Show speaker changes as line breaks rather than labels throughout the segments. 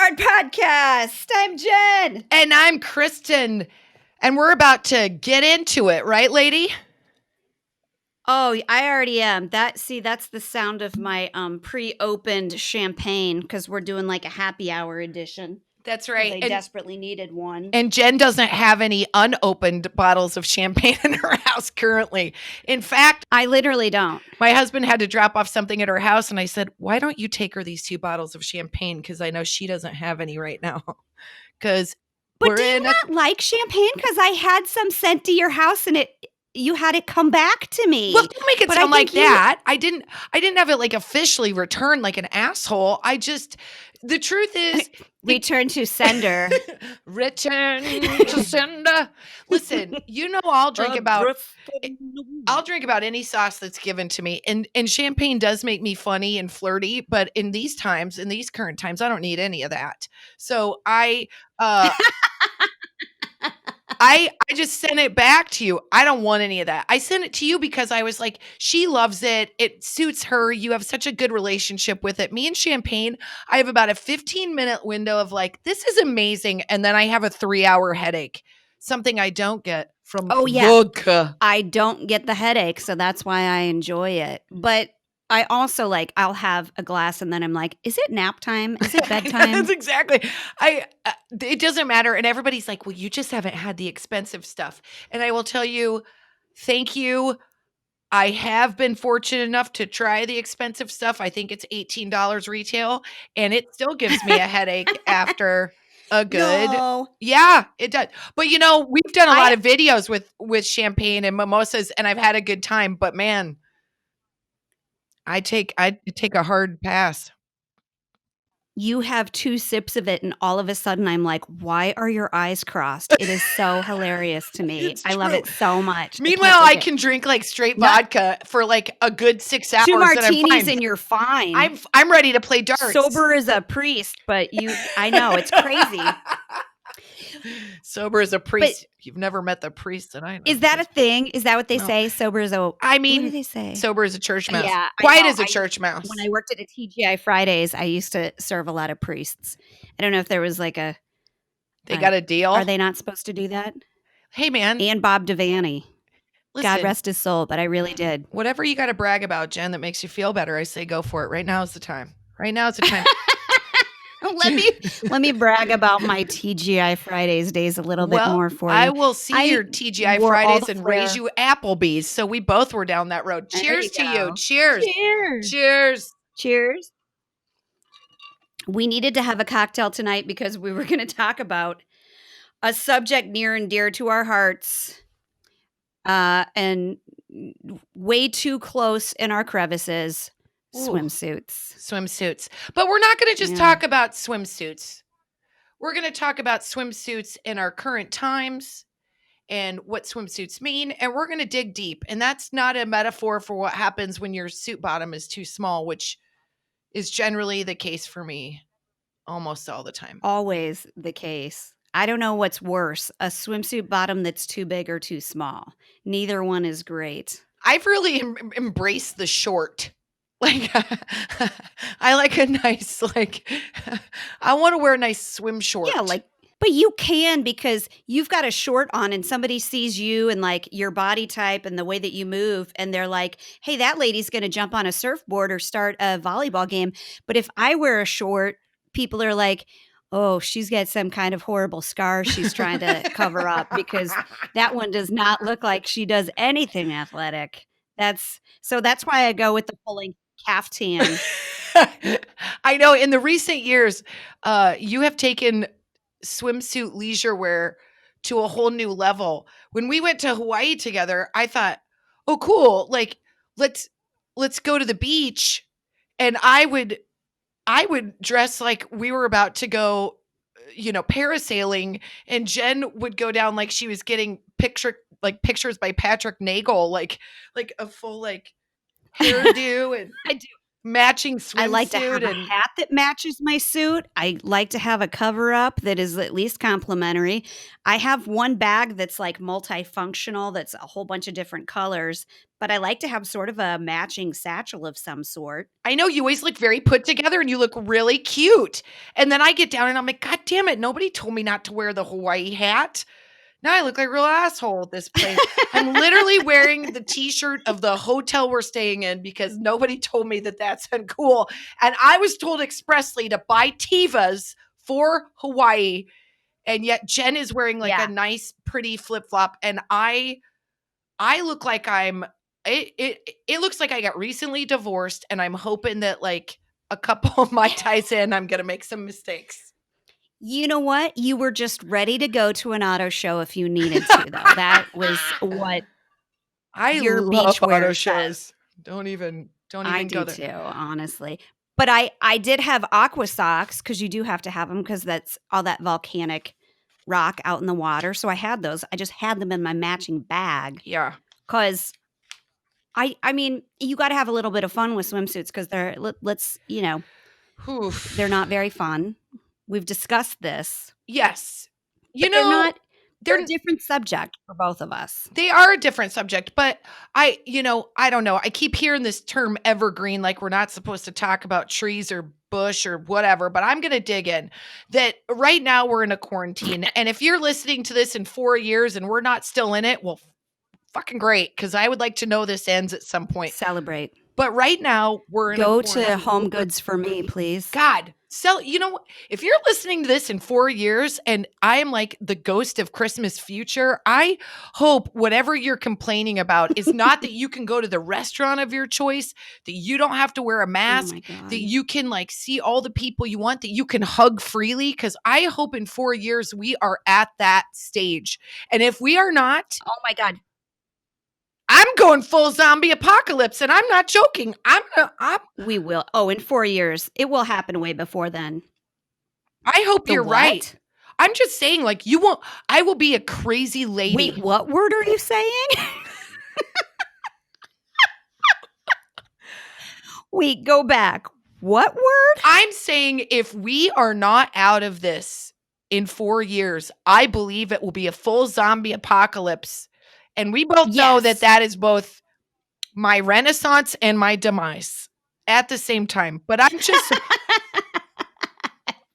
Hard podcast. I'm Jen.
And I'm Kristen. And we're about to get into it, right, lady?
Oh, I already am. That's the sound of my pre-opened champagne because we're doing like a happy hour edition.
That's right.
I desperately needed one.
And Jen doesn't have any unopened bottles of champagne in her house currently. In fact,
I literally don't.
My husband had to drop off something at her house, and I said, why don't you take her these 2 bottles of champagne? Because I know she doesn't have any right now. But
do you not like champagne? Because I had some sent to your house, and you had it come back to me.
Well, don't make it sound like that. I didn't have it like officially returned like an asshole. The truth is,
return to sender.
Return to sender. Listen, I'll drink about any sauce that's given to me. And champagne does make me funny and flirty, but in these current times, I don't need any of that. So I just sent it back to you. I don't want any of that. I sent it to you because I was like, she loves it. It suits her. You have such a good relationship with it. Me and champagne, I have about a 15-minute window of like, this is amazing. And then I have a 3-hour headache, something I don't get from vodka.
I don't get the headache, so that's why I enjoy it. But I also I'll have a glass and then I'm like, is it nap time? Is it bedtime?
That's exactly. It doesn't matter. And everybody's like, well, you just haven't had the expensive stuff. And I will tell you, thank you. I have been fortunate enough to try the expensive stuff. I think it's $18 retail, and it still gives me a headache after a good.
No.
Yeah, it does. But we've done a lot of videos with champagne and mimosas, and I've had a good time. But man, I take a hard pass.
You have 2 sips of it, and all of a sudden I'm like, why are your eyes crossed? It is so hilarious to me. I love it so much.
Meanwhile, I can drink like straight vodka for like a good 6 hours.
2 martinis and you're fine.
I'm ready to play darts.
Sober as a priest, but I know, it's crazy.
Sober as a priest. But you've never met the priest that I know.
Is that a thing? Is that what they say? Sober as a...
what do
they say?
Sober as a church mouse.
Yeah,
Quiet as a church mouse.
When I worked at a TGI Fridays, I used to serve a lot of priests. I don't know if there was like a...
They got a deal?
Are they not supposed to do that?
Hey, man.
And Bob Devaney. Listen, God rest his soul, but I really did.
Whatever you got to brag about, Jen, that makes you feel better, I say go for it. Right now is the time.
Let me brag about my TGI Fridays days a little bit more for you.
I will see your TGI Fridays and raise you Applebee's. So we both were down that road. Cheers to you. Cheers.
Cheers.
Cheers.
Cheers. We needed to have a cocktail tonight because we were going to talk about a subject near and dear to our hearts and way too close in our crevices. Swimsuits.
But we're not going to just talk about swimsuits. We're going to talk about swimsuits in our current times and what swimsuits mean. And we're going to dig deep. And that's not a metaphor for what happens when your suit bottom is too small, which is generally the case for me almost all the time.
Always the case. I don't know what's worse, a swimsuit bottom that's too big or too small. Neither one is great.
I've really embraced the short. Like, I like a nice, I want to wear a nice swim short.
Yeah, but you can because you've got a short on and somebody sees you and your body type and the way that you move. And they're like, hey, that lady's going to jump on a surfboard or start a volleyball game. But if I wear a short, people are like, oh, she's got some kind of horrible scar she's trying to cover up because that one does not look like she does anything athletic. That's why I go with the pulling caftan.
I know in the recent years, you have taken swimsuit leisure wear to a whole new level. When we went to Hawaii together, I thought, oh, cool. Let's go to the beach. And I would dress like we were about to go, parasailing, and Jen would go down like she was getting pictures by Patrick Nagel, like a full hairdo and
I do.
matching
I like to
swimsuit
have a
and
hat that matches my suit. I like to have a cover up that is at least complimentary. I have one bag that's like multifunctional, that's a whole bunch of different colors, but I like to have sort of a matching satchel of some sort.
I know you always look very put together and you look really cute. And then I get down and I'm like, God damn it, nobody told me not to wear the Hawaii hat. Now I look like a real asshole at this place. I'm literally wearing the t-shirt of the hotel we're staying in because nobody told me that that's uncool. And I was told expressly to buy Tivas for Hawaii. And yet Jen is wearing like a
Yeah.
nice, pretty flip-flop. And I look like it looks like I got recently divorced, and I'm hoping that like a couple of my ties in, I'm gonna make some mistakes.
You know what? You were just ready to go to an auto show if you needed to, though. That was what
I
your
love
beachwear
auto
says.
shows. Don't
I
even go
do
there.
too, honestly. But I did have aqua socks because you do have to have them because that's all that volcanic rock out in the water. So I had those. I just had them in my matching bag
Yeah.
because I mean you got to have a little bit of fun with swimsuits because let's they're
Oof.
not very fun. We've discussed this,
Yes. You
but they're
know,
not. They're
they're
a different subject for both of us.
they are a different subject, but I don't know. I keep hearing this term evergreen, like we're not supposed to talk about trees or bush or whatever, but I'm going to dig in that right now we're in a quarantine. And if you're listening to this in 4 years and we're not still in it, well, fucking great. Cause I would like to know this ends at some point.
Celebrate.
But right now we're in a
Go to
quarantine.
Home Goods for me, please.
God, if you're listening to this in 4 years and I am like the ghost of Christmas future, I hope whatever you're complaining about is not that you can go to the restaurant of your choice, that you don't have to wear a
Oh
mask,
my god.
that you can like see all the people you want, that you can hug freely. Cause I hope in 4 years we are at that stage. And if we are not,
Oh my god.
I'm going full zombie apocalypse and I'm not joking.
We will. Oh, in 4 years. It will happen way before then.
I hope
The
you're right.
what?
I'm just saying, like, you won't, I will be a crazy lady.
Wait, what word are you saying? Wait, go back. What word?
I'm saying if we are not out of this in 4 years, I believe it will be a full zombie apocalypse. And we both know that
Yes.
that is both my renaissance and my demise at the same time. But I'm just,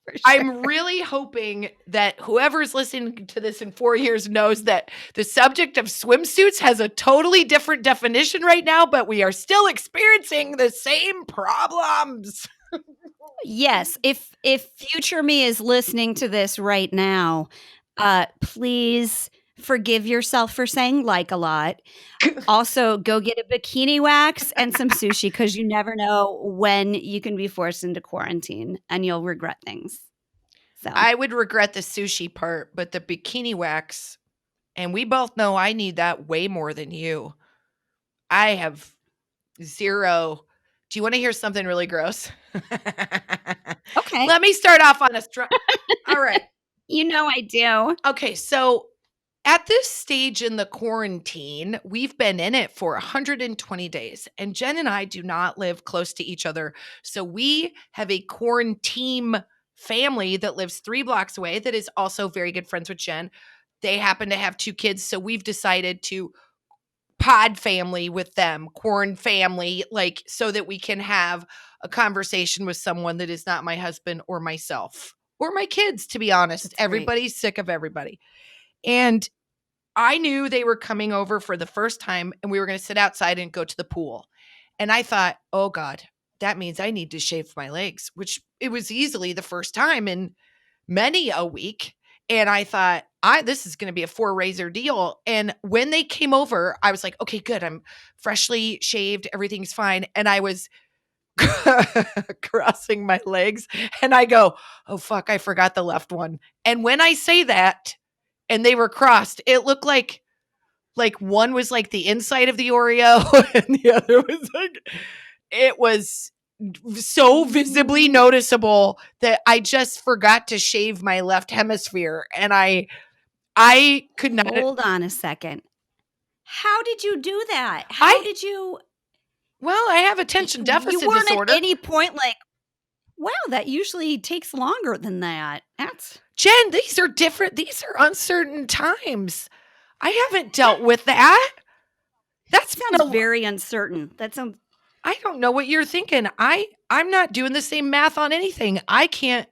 For sure.
I'm really hoping that whoever's listening to this in 4 years knows that the subject of swimsuits has a totally different definition right now, but we are still experiencing the same problems.
Yes. If future me is listening to this right now, please forgive yourself for saying like a lot. Also, go get a bikini wax and some sushi because you never know when you can be forced into quarantine and you'll regret things. So
I would regret the sushi part, but the bikini wax, and we both know I need that way more than you. I have zero. Do you want to hear something really gross?
okay.
Let me start off on a strong. All right.
You know I do.
Okay, so at this stage in the quarantine, we've been in it for 120 days, and Jen and I do not live close to each other. So we have a quarantine family that lives 3 blocks away that is also very good friends with Jen. They happen to have 2 kids. So we've decided to pod family with them, corn family, like so that we can have a conversation with someone that is not my husband or myself or my kids, to be honest.
That's great.
Everybody's sick of everybody. And I knew they were coming over for the first time and we were going to sit outside and go to the pool. And I thought, oh God, that means I need to shave my legs, which it was easily the first time in many a week. And I thought, this is going to be a 4 razor deal. And when they came over, I was like, okay, good. I'm freshly shaved. Everything's fine. And I was crossing my legs and I go, oh fuck, I forgot the left one. And when I say that, and they were crossed, it looked like one was like the inside of the Oreo and the other was like, it was so visibly noticeable that I just forgot to shave my left hemisphere and I could not.
Hold on a second. How did you do that?
I
How did you
Well, I have
Y
attention
you
deficit
weren't at
disorder.
any point like, "Wow, that usually takes longer than that." That's
Jen, these are different. These are uncertain times. I haven't dealt with that. That's been
sounds
a
very uncertain. That sounds
I don't know what you're thinking. I'm not doing the same math on anything. I can't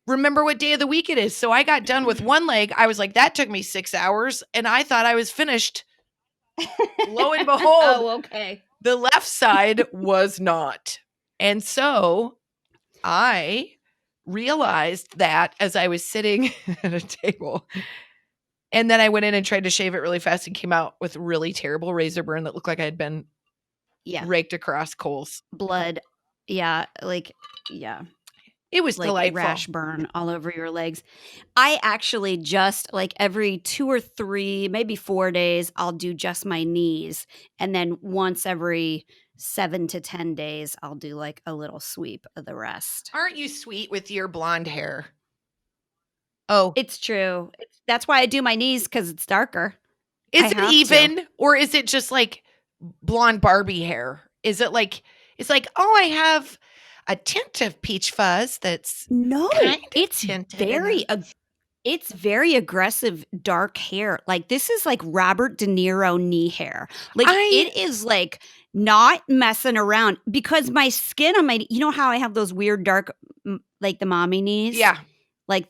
remember what day of the week it is. So I got done with one leg. I was like, that took me 6 hours and I thought I was finished. Lo and behold,
Oh, okay.
the left side was not. And so I realized that as I was sitting at a table. And then I went in and tried to shave it really fast and came out with really terrible razor burn that looked like I had been
Yeah,
raked across coals.
blood. Yeah, yeah,
It was
like
delightful.
rash burn all over your legs. I actually just like every 2 or 3, maybe 4 days, I'll do just my knees, and then once every 7 to 10 days, I'll do like a little sweep of the rest.
Aren't you sweet with your blonde hair? Oh,
It's true. That's why I do my knees because it's darker. I
is it
have to.
even or is it just like blonde Barbie hair? Is it like it's like, "Oh, I have a tint of peach fuzz that's
No,
kind of
it's
tinted in
very
a."
it's very aggressive dark hair. Like, this is like Robert De Niro knee hair. Like,
I
it is, like, not messing around because my skin on my you know how I have those weird dark, like, the mommy knees?
yeah.
Like,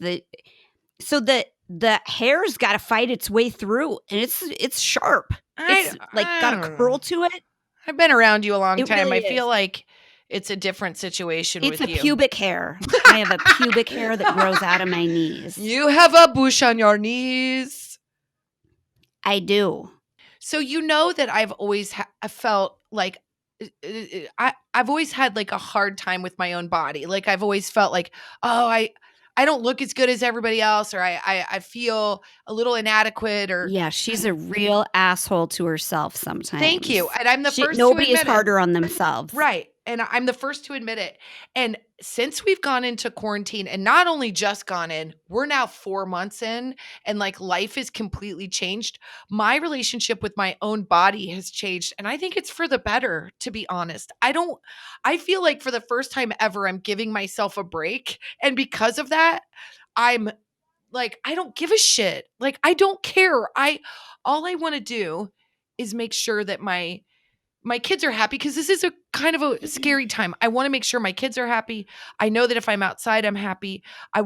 so the hair's gotta fight its way through, and it's sharp. It's, like,
I
got a
don't know.
curl to it.
I've been around you a long
It
time.
really
I feel
is.
like it's a different situation
It's
with
a
you.
pubic hair. I have a pubic hair that grows out of my knees.
You have a bush on your knees.
I do.
So you know that I've always I felt like I've always had like a hard time with my own body. Like I've always felt like, oh, I don't look as good as everybody else, or I feel a little inadequate, or
Yeah, she's a real asshole to herself
thank you.
sometimes.
And I'm the
She
first to
nobody is
admit it.
harder on themselves.
Right. And I'm the first to admit it. And since we've gone into quarantine and not only just gone in, we're now 4 months in and like life is completely changed. My relationship with my own body has changed. And I think it's for the better, to be honest. I feel like for the first time ever, I'm giving myself a break. And because of that, I'm like, I don't give a shit. Like, I don't care. All I want to do is make sure that my kids are happy because this is a kind of a scary time. I want to make sure my kids are happy. I know that if I'm outside, I'm happy. I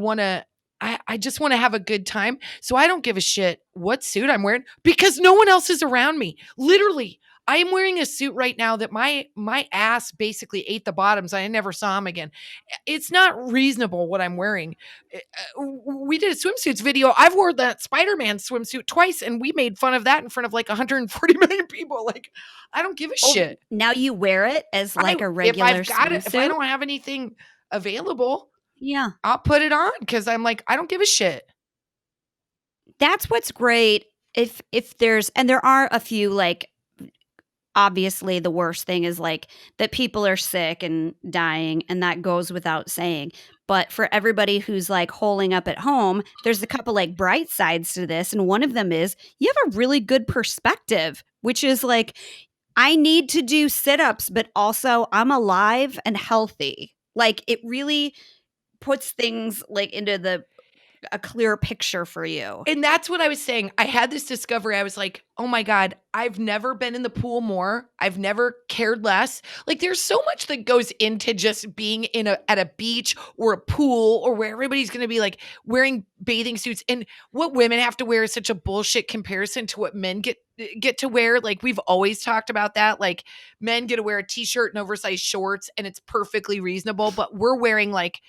just want to have a good time. So I don't give a shit what suit I'm wearing because no one else is around me. Literally, I am wearing a suit right now that my ass basically ate the bottoms. I never saw him again. It's not reasonable what I'm wearing. We did a swimsuits video. I've worn that Spider-Man swimsuit twice, and we made fun of that in front of like 140 million people. Like, I don't give a
Oh,
shit.
now you wear it as like a
If
regular
I've got it, if I
swimsuit?
don't have anything available,
Yeah.
I'll put it on because I'm like, I don't give a shit.
That's what's great if there's and there are a few, like, obviously, the worst thing is, like, that people are sick and dying, and that goes without saying. But for everybody who's, like, holing up at home, there's a couple, like, bright sides to this, and one of them is you have a really good perspective, which is, like, I need to do sit-ups, but also I'm alive and healthy. Like, it really puts things, like, into a clear picture for you.
And that's what I was saying. I had this discovery. I was like, oh my God, I've never been in the pool more. I've never cared less. Like there's so much that goes into just being at a beach or a pool or where everybody's gonna be like wearing bathing suits. And what women have to wear is such a bullshit comparison to what men get to wear. Like we've always talked about that. Like men get to wear a t-shirt and oversized shorts and it's perfectly reasonable, but we're wearing like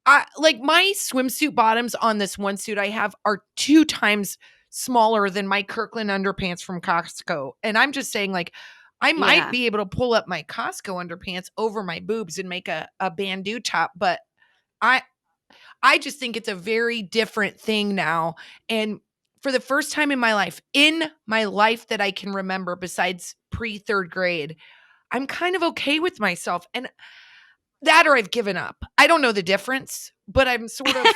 my swimsuit bottoms on this one suit I have are 2 times smaller than my Kirkland underpants from Costco. And I'm just saying, like, I might
Yeah.
be able to pull up my Costco underpants over my boobs and make a bandeau top, but I I just think it's a very different thing now. And for the first time in my life that I can remember, besides pre third grade, I'm kind of okay with myself. And that or I've given up. I don't know the difference, but I'm sort of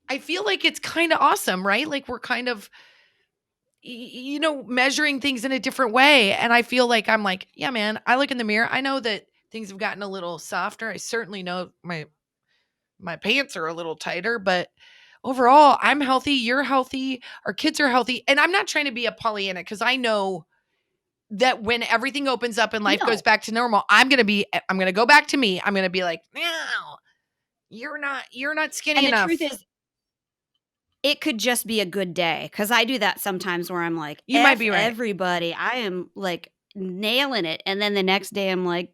I feel like it's kind of awesome, right? Like we're kind of measuring things in a different way. And I feel like I'm like, yeah, man, I look in the mirror. I know that things have gotten a little softer. I certainly know my pants are a little tighter, but overall, I'm healthy, you're healthy, our kids are healthy. And I'm not trying to be a Pollyanna because I know that when everything opens up and life goes
No.
back to normal, I'm going to go back to me. I'm going to be like, no, you're not skinny
And the truth
enough.
is, it could just be a good day because I do that sometimes where I'm like,
You might
"F
be right.
everybody, I am, like, nailing it," and then the next day, I'm, like,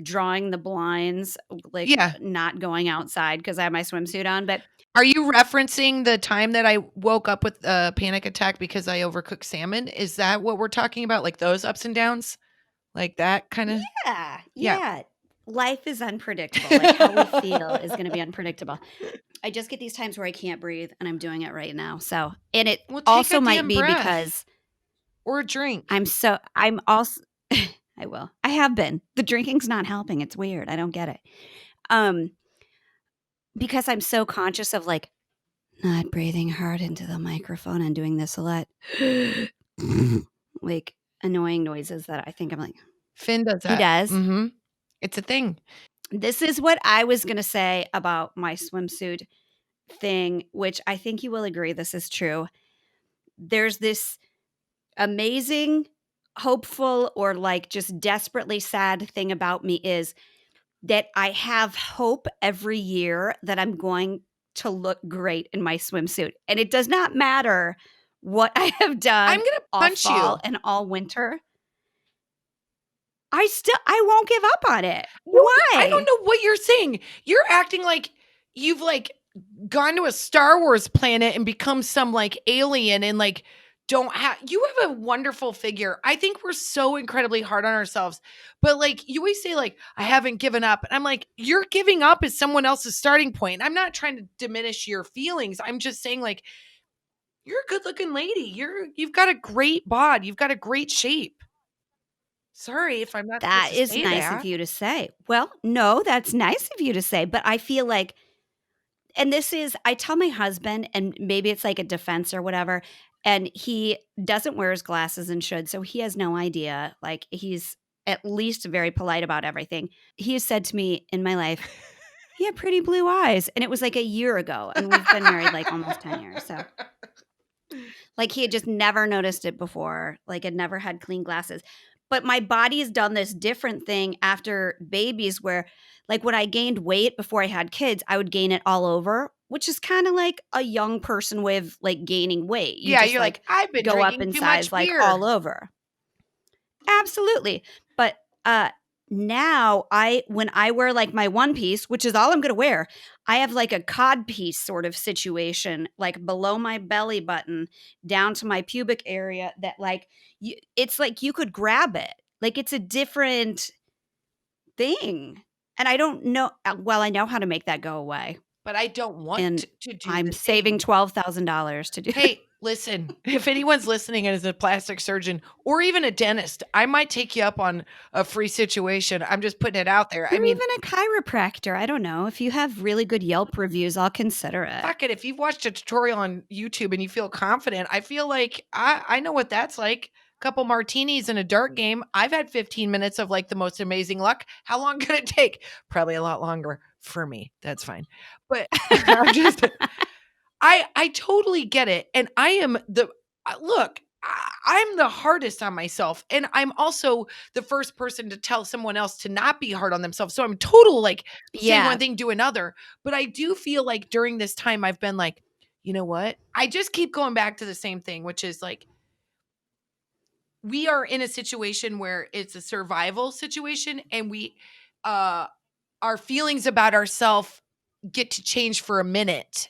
drawing the blinds, like,
Yeah.
not going outside because I have my swimsuit on, but
Are you referencing the time that I woke up with a panic attack because I overcooked salmon? Is that what we're talking about? Like those ups and downs? Like that kind of?
yeah,
Yeah.
yeah. Life is unpredictable, like, how we feel is gonna be unpredictable. I just get these times where I can't breathe, and I'm doing it right now, so and it
Well, take a
also might
damn
be
breath
because
or a drink.
I'm also I will. I have been. The drinking's not helping, it's weird, I don't get it. Um, because I'm so conscious of, like, not breathing hard into the microphone and doing this a lot. Like, annoying noises that I think I'm like,
Finn does
"He
that.
does."
Mhm. It's a thing.
This is what I was gonna say about my swimsuit thing, which I think you will agree this is true. There's this amazing, hopeful, or, like, just desperately sad thing about me is that I have hope every year that I'm going to look great in my swimsuit, and it does not matter what I have
I'm
done
gonna
all
punch
fall
you.
and all winter. I won't give up on it.
No, I don't
Why?
know what you're saying. You're acting like you've, like, gone to a Star Wars planet and become some, like, alien and, like, don't have you have a wonderful figure. I think we're so incredibly hard on ourselves. But, like, you always say, like, "I haven't given up." And I'm like, "You're giving up is someone else's starting point." I'm not trying to diminish your feelings. I'm just saying, like, you're a good-looking lady. You've got a great bod. You've got a great shape. Sorry if I'm not supposed
That
to
is
say
nice of
that.
you to say. Well, no, that's nice of you to say, but I feel like and this is I tell my husband, and maybe it's like a defense or whatever, and he doesn't wear his glasses and should, so he has no idea. Like, he's at least very polite about everything. He has said to me in my life, "He had pretty blue eyes," and it was like a year ago, and we've been married like almost 10 years. So, like, he had just never noticed it before, like, had never had clean glasses. But my body has done this different thing after babies where, like, when I gained weight before I had kids, I would gain it all over, which is kinda like a young person way of, like, gaining weight. You
Yeah,
just,
you're like,
like,
"I've been
go up
drinking
in
too
size,
much
like, all
beer."
over. Absolutely. But, now when I wear, like, my one piece, which is all I'm gonna wear, I have, like, a codpiece sort of situation, like, below my belly button down to my pubic area that, like, it's like you could grab it. Like, it's a different thing. And I don't know well, I know how to make that go away,
But I don't want
and
to do
I'm
the
saving
thing.
$12,000 to do it.
Hey, listen, if anyone's listening and is a plastic surgeon or even a dentist, I might take you up on a free situation. I'm just putting it out there.
Or
I mean,
even a chiropractor, I don't know. If you have really good Yelp reviews, I'll consider it.
fuck it. If you've watched a tutorial on YouTube and you feel confident, I feel like I know what that's like. Couple martinis and a dart game. I've had 15 minutes of like the most amazing luck. How long could it take? Probably a lot longer for me. That's fine. But I'm just I totally get it, and I am the look, I'm the hardest on myself, and I'm also the first person to tell someone else to not be hard on themselves, so I'm total, like, say one
Yeah.
thing, do another, but I do feel like during this time, I've been like, "You know what?" I just keep going back to the same thing, which is, like, we are in a situation where it's a survival situation, and uh, our feelings about ourself get to change for a minute.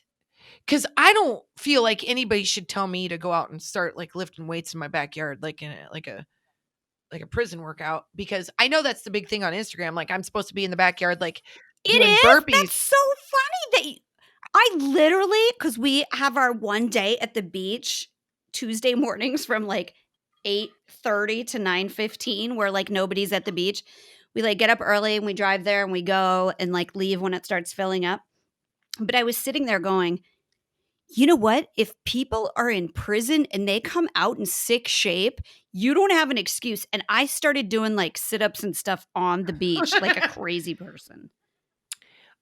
'Cause I don't feel like anybody should tell me to go out and start, like, lifting weights in my backyard, like, in a prison workout, because I know that's the big thing on Instagram, like, I'm supposed to be in the backyard, like,
It
doing
is? That's
burpees.
so funny that I literally, because we have our one day at the beach Tuesday mornings from, like, 8:30 to 9:15 where, like, nobody's at the beach. We, like, get up early and we drive there and we go and, like, leave when it starts filling up. But I was sitting there going, You know what? If people are in prison and they come out in sick shape, you don't have an excuse. And I started doing like sit ups and stuff on the beach like a crazy person.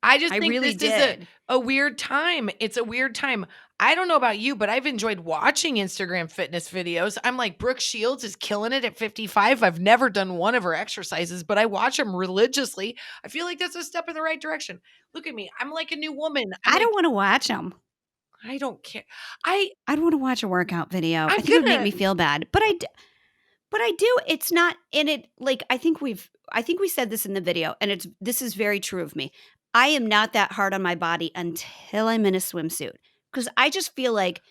I just
I
think
really
this is a
did.
a weird time. It's a weird time. I don't know about you, but I've enjoyed watching Instagram fitness videos. I'm like, Brooke Shields is killing it at 55. I've never done one of her exercises, but I watch them religiously. I feel like that's a step in the right direction. Look at me. I'm like a new woman. I'm
I don't
like,
want to watch them.
I don't care. I
I don't want to watch a workout video. I
I'm
think it would make
gonna
me feel bad. But I do. It's not in it. Like I think we said this in the video, and this is very true of me. I am not that hard on my body until I'm in a swimsuit because I just feel like,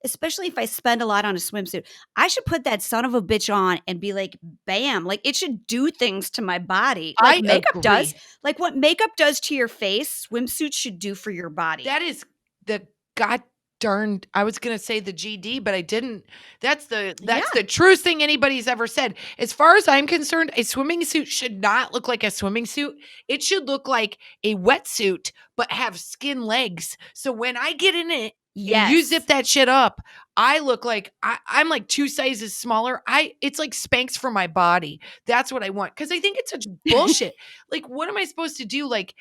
especially if I spend a lot on a swimsuit, I should put that son of a bitch on and be like, bam, like it should do things to my body, like
I
makeup does,
agree.
like what makeup does to your face, swimsuits should do for your body.
That is the god darned I was gonna say the GD, but I didn't. That's
Yeah.
the truest thing anybody's ever said. As far as I'm concerned, a swimming suit should not look like a swimming suit. It should look like a wetsuit, but have skin legs. So when I get in it and you zip
Yes.
that shit up, I look like I'm like 2 sizes smaller. It's like Spanx for my body. That's what I want because I think it's such bullshit. Like, what am I supposed to do? Like,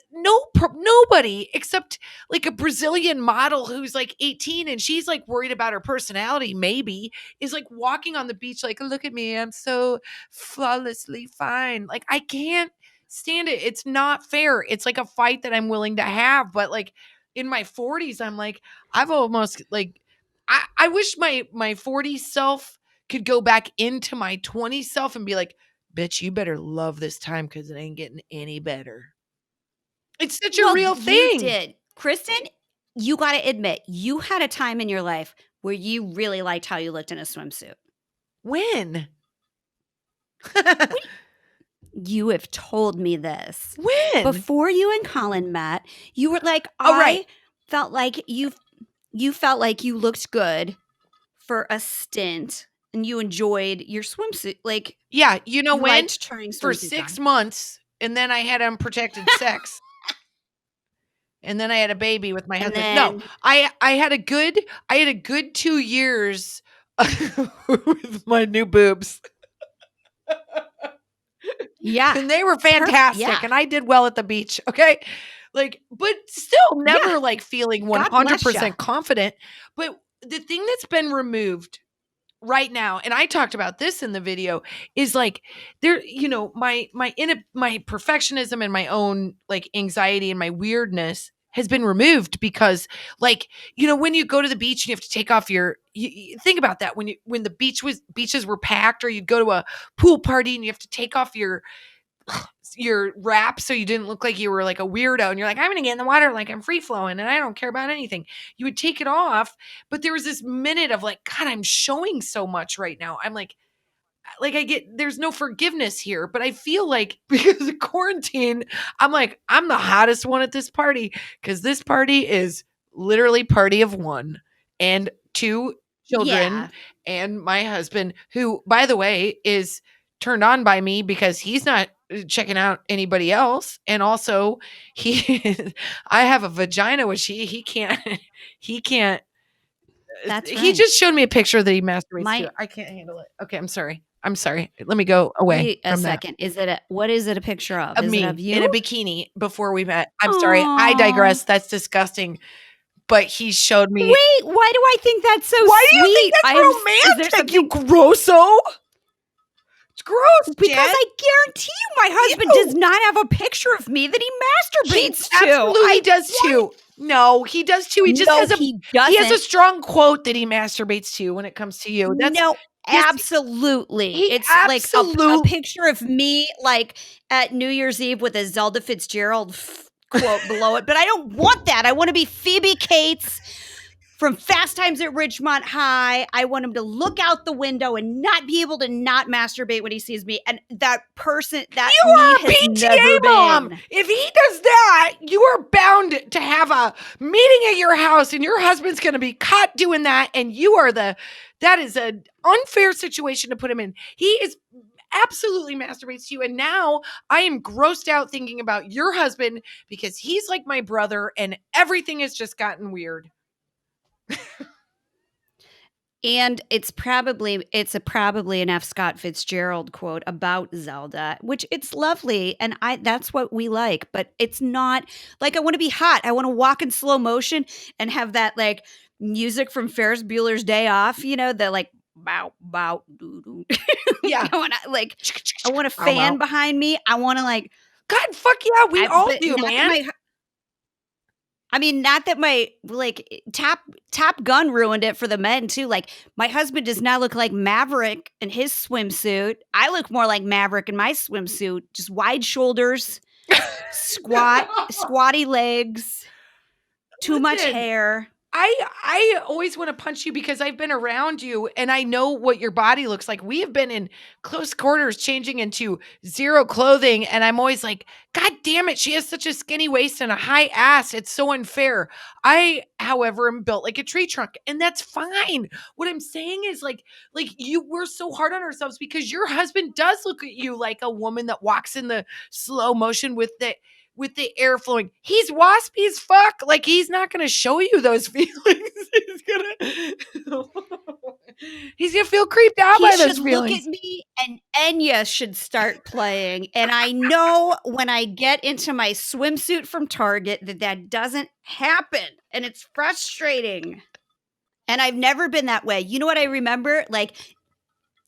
nobody except like a Brazilian model who's like 18 and she's like worried about her personality, maybe, is like walking on the beach like, look at me, I'm so flawlessly fine. Like, I can't stand it. It's not fair. It's like a fight that I'm willing to have, but like in my 40s, I'm like, I've almost like I wish my 40s self could go back into my 20s self and be like, bitch, you better love this time because it ain't getting any better. It's such a
Well,
real
you
thing.
did. Kristen, you gotta admit, you had a time in your life where you really liked how you looked in a swimsuit.
When?
We You have told me this.
When?
Before you and Colin met, you were like,
Oh, right.
"I felt like you felt like you looked good for a stint, and you enjoyed your swimsuit." Like,
Yeah, you know
you
when?
liked trying
For
swimsuits
6
on.
months, and then I had unprotected sex, and then I had a baby with my
And
husband. No,
then
I had a good 2 years with my new boobs,
yeah,
and they were fantastic,
yeah,
and I did well at the beach, okay? Like, but still
yeah,
never, like, feeling
God bless you.
100% confident, but the thing that's been removed right now, and I talked about this in the video, is like there, my perfectionism and my own like anxiety and my weirdness has been removed because like, when you go to the beach and you have to take off you think about that when the beaches were packed, or you'd go to a pool party and you have to take off your wrap so you didn't look like you were like a weirdo, and you're like, I'm gonna get in the water like I'm free flowing and I don't care about anything. You would take it off, but there was this minute of like, God, I'm showing so much right now. I'm like I get there's no forgiveness here, but I feel like because of quarantine, I'm like, I'm the hottest one at this party because this party is literally party of one and two children
Yeah,
and my husband, who, by the way, is turned on by me because he's not checking out anybody else. And also, he, I have a vagina, which he can't, he can't
that's
he
right.
just showed me a picture that he masturbates to.
My
I can't handle it. Okay, I'm sorry. I'm sorry. Let me go away
Wait a
from that.
second. What is it a picture of?
Of
Is it of
me in a
you?
bikini before we met. I'm sorry. I
Oh.
digress. That's disgusting. But he showed me.
Wait, why do I think that's so
Why do you think
sweet? Is there
that's romantic, you
something
grosso? It's gross,
because
Jen.
I guarantee you my husband does
Ew.
not have a picture of me that he
He
masturbates to.
absolutely does too. No, he does too. He just
No,
has
he
he has a
doesn't.
strong quote that he masturbates to when it comes to you. That's
No,
yes,
absolutely.
he
It's like a
absolutely.
picture of me like at New Year's Eve with a Zelda Fitzgerald quote below it, but I don't want that. I want to be Phoebe Cates from Fast Times at Ridgemont High. I want him to look out the window and not be able to not masturbate when he sees me. And that
You are
need
a
has never
PTA mom.
been.
If he does that, you are bound to have a meeting at your house and your husband's going to be caught doing that. And that is an unfair situation to put him in. He is absolutely masturbates to you. And now I am grossed out thinking about your husband because he's like my brother and everything has just gotten weird.
And it's probably an F. Scott Fitzgerald quote about Zelda, which it's lovely, and that's what we like, but it's not like, I wanna be hot, I wanna walk in slow motion and have that, like, music from Ferris Bueller's Day Off, the, like, bow, bow, doo, doo,
Yeah.
going on, like, I want a
Bow,
fan
wow.
behind me, I wanna, like
God, fuck yeah, we all
but
do,
not that
man.
not that my like Top Gun ruined it for the men too. Like my husband does not look like Maverick in his swimsuit. I look more like Maverick in my swimsuit, just wide shoulders, squatty legs, too much
Listen,
hair.
I always wanna punch you because I've been around you and I know what your body looks like. We have been in close quarters changing into 0 clothing, and I'm always like, "God damn it, she has such a skinny waist and a high ass, it's so unfair." I, however, am built like a tree trunk, and that's fine. What I'm saying is, we're so hard on ourselves because your husband does look at you like a woman that walks in the slow motion with the air flowing. He's waspy as fuck. Like he's not gonna show you those feelings. Gonna he's gonna feel creeped out
He
by
should
those
look at
feelings.
me and Enya should start playing. And I know when I get into my swimsuit from Target that doesn't happen. And it's frustrating. And I've never been that way. You know what I remember? Like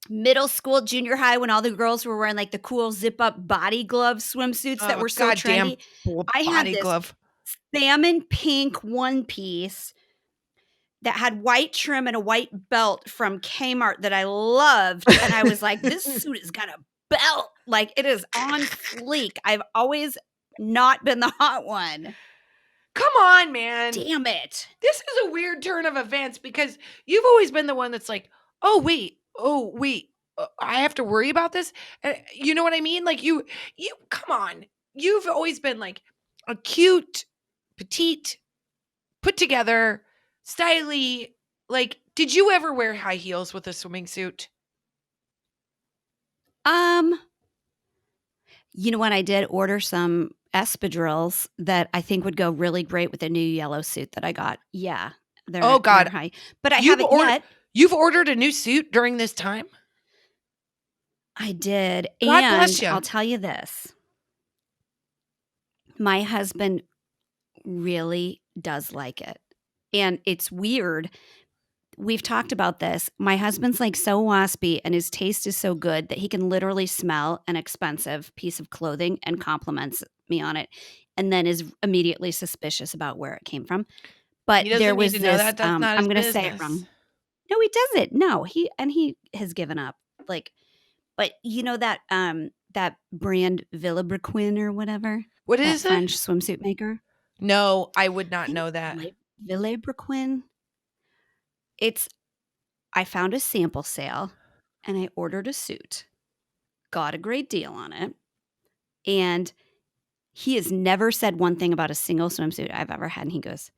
middle school, junior high, when all the girls were wearing like the cool zip up body glove swimsuits that
Oh,
were so
goddamn
trendy. I had
body
this
glove.
salmon pink one piece that had white trim and a white belt from Kmart that I loved. And I was like, this suit has got a belt. Like it is on fleek. I've always not been the hot one.
Come on, man.
Damn it.
This is a weird turn of events because you've always been the one that's like, oh wait, I have to worry about this. You know what I mean? Like you come on. You've always been like a cute, petite, put together, styly. Like, did you ever wear high heels with a swimming suit?
Um, you know what? I did order some espadrilles that I think would go really great with the new yellow suit that I got. Yeah,
Oh
they're
God,
high, but I
you've
haven't
ordered
yet.
you've ordered a new suit during this time.
I did,
God
and
bless you.
I'll tell you this: my husband really does like it, and it's weird. We've talked about this. My husband's like so waspy, and his taste is so good that he can literally smell an expensive piece of clothing and compliments me on it, and then is immediately suspicious about where it came from. But
He
there
doesn't need
was
to know
this,
that. That's not
I'm
his
gonna say it
business.
wrong. No, he doesn't. No, he has given up. Like, but you know that brand Villebrequin or whatever,
What
that
is it?
French swimsuit maker?
No, I would
I
not
think
know
it's
that.
Villebrequin. It's I found a sample sale and I ordered a suit, got a great deal on it, and he has never said one thing about a single swimsuit I've ever had. And he goes,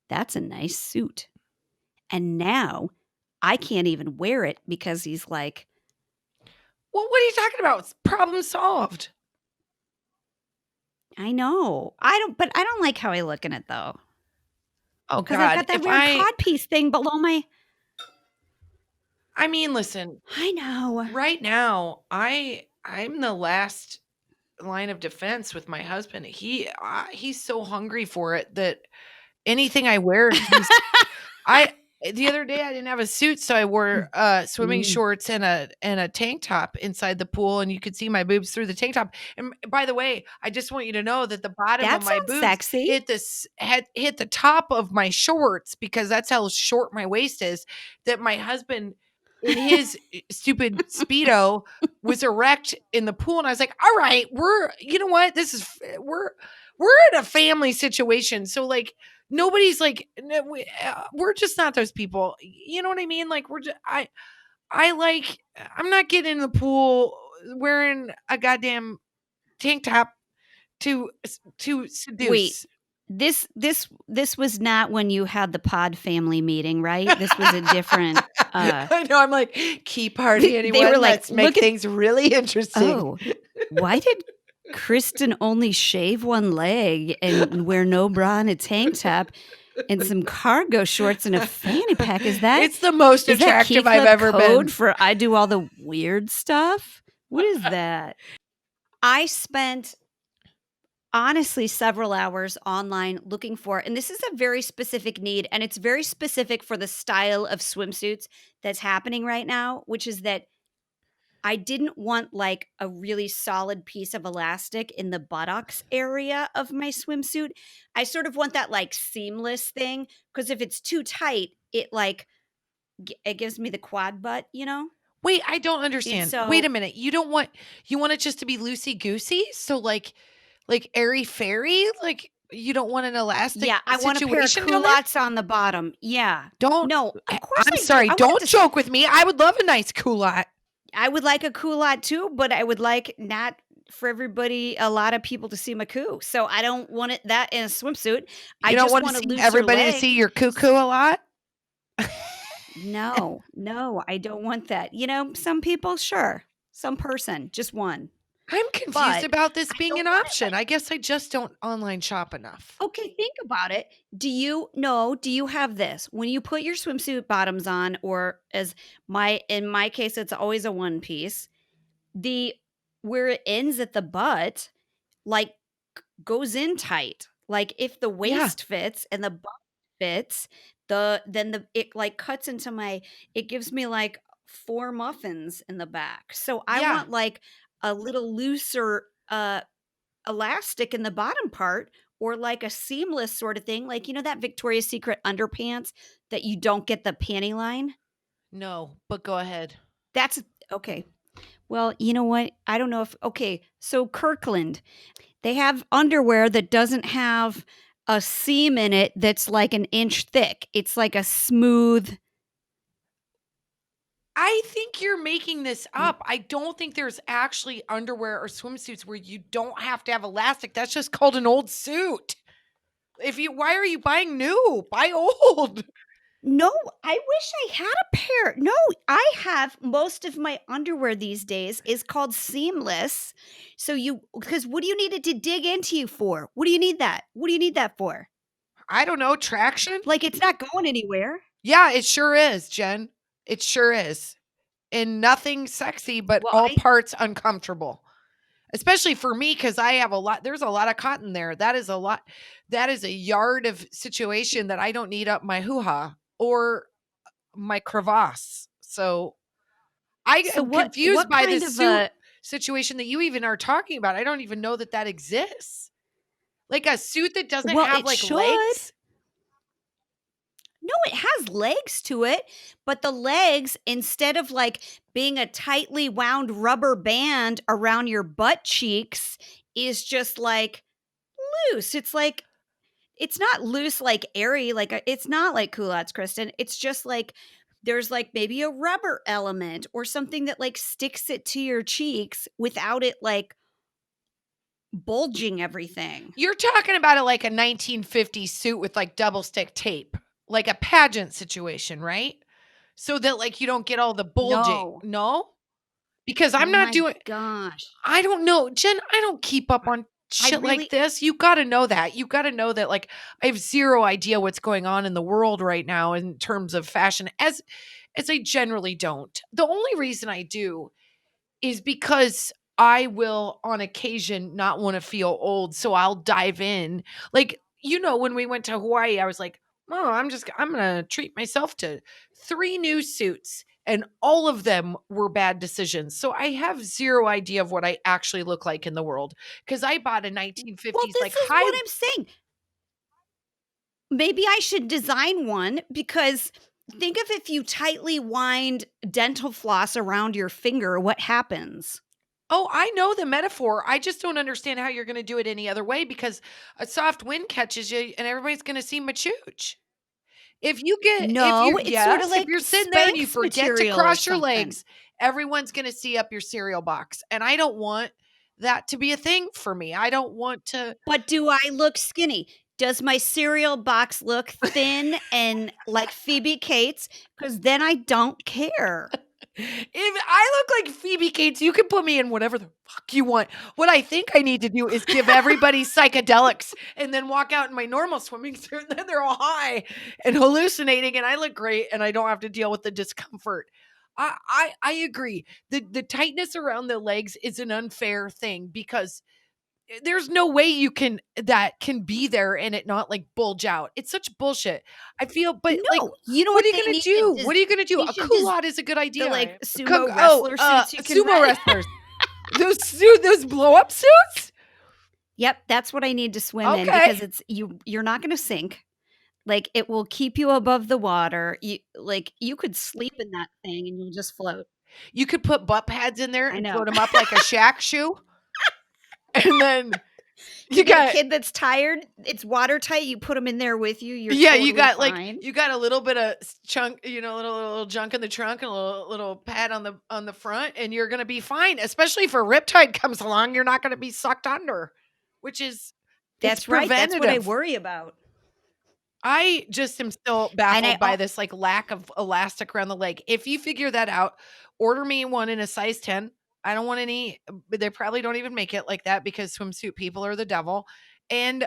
"That's a nice suit." And now I can't even wear it because he's like,
Well, what are you talking about? It's problem solved.
I know. But I don't like how I look in it though.
Oh
Because I've
God,
got that weird codpiece thing below my.
I mean, listen,
I know.
right now, I'm the last line of defense with my husband. He's so hungry for it that anything I wear, I the other day I didn't have a suit, so I wore swimming
Mm,
shorts and a tank top inside the pool, and you could see my boobs through the tank top. And by the way, I just want you to know that the bottom of
that
my
sounds
boobs
sexy.
hit the top of my shorts because that's how short my waist is. That my husband in his stupid speedo was erect in the pool, and I was like, "All right, you know what? We're in a family situation, so like." Nobody's like no, we're just not those people. You know what I mean? Like I like I'm not getting in the pool wearing a goddamn tank top to
Wait,
seduce.
this was not when you had the pod family meeting, right? This was a different,
I know I'm like key party
they were
anyone.
like,
Let's make
"Look at
things really interesting.
oh, why did Kristen only shave one leg and wear no bra and a tank top?" and some cargo shorts and a fanny pack.
It's the most
Is that Key
attractive I've
Club
ever
code
been.
for I do all the weird stuff? What is that? I spent honestly several hours online looking for, and this is a very specific need, and it's very specific for the style of swimsuits that's happening right now, which is that I didn't want like a really solid piece of elastic in the buttocks area of my swimsuit. I sort of want that like seamless thing because if it's too tight, it like it gives me the quad butt, you know?
Wait, I don't
And
understand. Wait
so,
a minute. You want it just to be loosey goosey? So like airy fairy? Like you don't want an elastic
yeah, I want a pair of
situation down there?
culottes on the bottom. Yeah.
Don't
No, of course
I'm
I do.
sorry,
I want it
don't
to
joke with me. I would love a nice culotte.
I would like a culotte too, but I would like not for everybody a lot of people to see my coo. So I don't want it that in a swimsuit. I
You don't
just
want to
want a
see
looser
everybody to
leg.
see your cuckoo a lot?
No, no, I don't want that. You know, some people, sure. Some person, just one.
I'm confused
But
about this
I
being
don't
an
want it
option. I guess I just don't online shop enough.
like, okay, think about it. Do you have this? When you put your swimsuit bottoms on, or as in my case, it's always a one piece, the where it ends at the butt, like goes in tight. Like if the
Yeah,
waist fits and the butt fits, then it like cuts into my it gives me like 4 muffins in the back. So I
yeah.
want like a little looser elastic in the bottom part or like a seamless sort of thing. Like you know that Victoria's Secret underpants that you don't get the panty line?
No, but go ahead.
That's okay. Well, you know what? I don't know if okay, so Kirkland, they have underwear that doesn't have a seam in it that's like an inch thick. It's like a smooth
I think you're making this
mm,
up. I don't think there's actually underwear or swimsuits where you don't have to have elastic. That's just called an old suit. If you Why are you buying new? Buy old.
no, I wish I had a pair. No, I have most of my underwear these days is called seamless. So you because what do you need it to dig into you for? What do you need that? What do you need that for?
I don't know, traction?
Like it's not going anywhere.
Yeah, it sure is, Jen. It sure is. And nothing sexy, but
Well,
all
I
parts uncomfortable. Especially for me, because I have there's a lot of cotton there. That is a lot. That is a yard of situation that I don't need up my hoo-ha or my crevasse. So I
so
am confused
what
by
kind
this
of
suit
a
situation that you even are talking about. I don't even know that that exists. Like a suit that doesn't
well,
have
it
like
should.
legs?
No, it has legs to it, but the legs, instead of like being a tightly wound rubber band around your butt cheeks, is just like loose. It's like, it's not loose, like airy, like it's not like culottes, Kristen. It's just like there's like maybe a rubber element or something that like sticks it to your cheeks without it like bulging everything.
You're talking about it like a 1950s suit with like double stick tape, like a pageant situation, right? So that like you don't get all the bulging.
No.
No? Because I'm
Oh
not
my
doing
gosh.
I don't know. Jen, I don't keep up on
I
shit like
really,
this. You got to know that. You got to know that like I have zero idea what's going on in the world right now in terms of fashion as I generally don't. The only reason I do is because I will on occasion not want to feel old, so I'll dive in. Like, when we went to Hawaii, I was like, "Oh, I'm going to treat myself to 3 new suits." And all of them were bad decisions. So I have zero idea of what I actually look like in the world because I bought a
well,
1950s like
this is
high.
what I'm saying. Maybe I should design one because think of if you tightly wind dental floss around your finger, what happens?
Oh, I know the metaphor. I just don't understand how you're going to do it any other way because a soft wind catches you and everybody's going to see my chooch. If
No,
you
it's sort of
Yes, if
like
you're sitting there and you
Spanx
forget to
material or
cross your
something.
legs, everyone's gonna see up your cereal box, and I don't want that to be a thing for me. I don't want to.
But do I look skinny? Does my cereal box look thin and like Phoebe Cates? Because then I don't care.
If I look like Phoebe Cates, you can put me in whatever the fuck you want. What I think I need to do is give everybody psychedelics and then walk out in my normal swimming suit, and then they're all high and hallucinating, and I look great, and I don't have to deal with the discomfort. I agree. The tightness around the legs is an unfair thing because there's no way you can that can be there and it not like bulge out. It's such bullshit. I feel, but like,
No, you know
what
what
are you
they
gonna
need to
do?
just
What are you gonna do?
they
A
should just
culotte is a good
the,
idea.
like, sumo
Oh,
wrestler suits you can
sumo
rent.
wrestlers. Those blow up suits.
Yep, that's what I need to swim in
Okay,
because you're not gonna sink. Like, it will keep you above the water. You could sleep in that thing and you'll just float.
you could put butt pads in there
I
and
know.
float them up like a shack shoe, and then
You
you
get a
got
kid that's tired, it's watertight, you put them in there with you, you're
yeah, you
totally
got like
fine.
you got a little bit of chunk, little junk in the trunk and a little pad on the front, and you're gonna be fine. Especially if a riptide comes along, you're not gonna be sucked under, which is it's
That's right, that's what I
preventative.
worry about.
I just am still
And I
baffled by
al
this like lack of elastic around the leg. If you figure that out, order me one in a size 10. I don't want any, but they probably don't even make it like that because swimsuit people are the devil. And be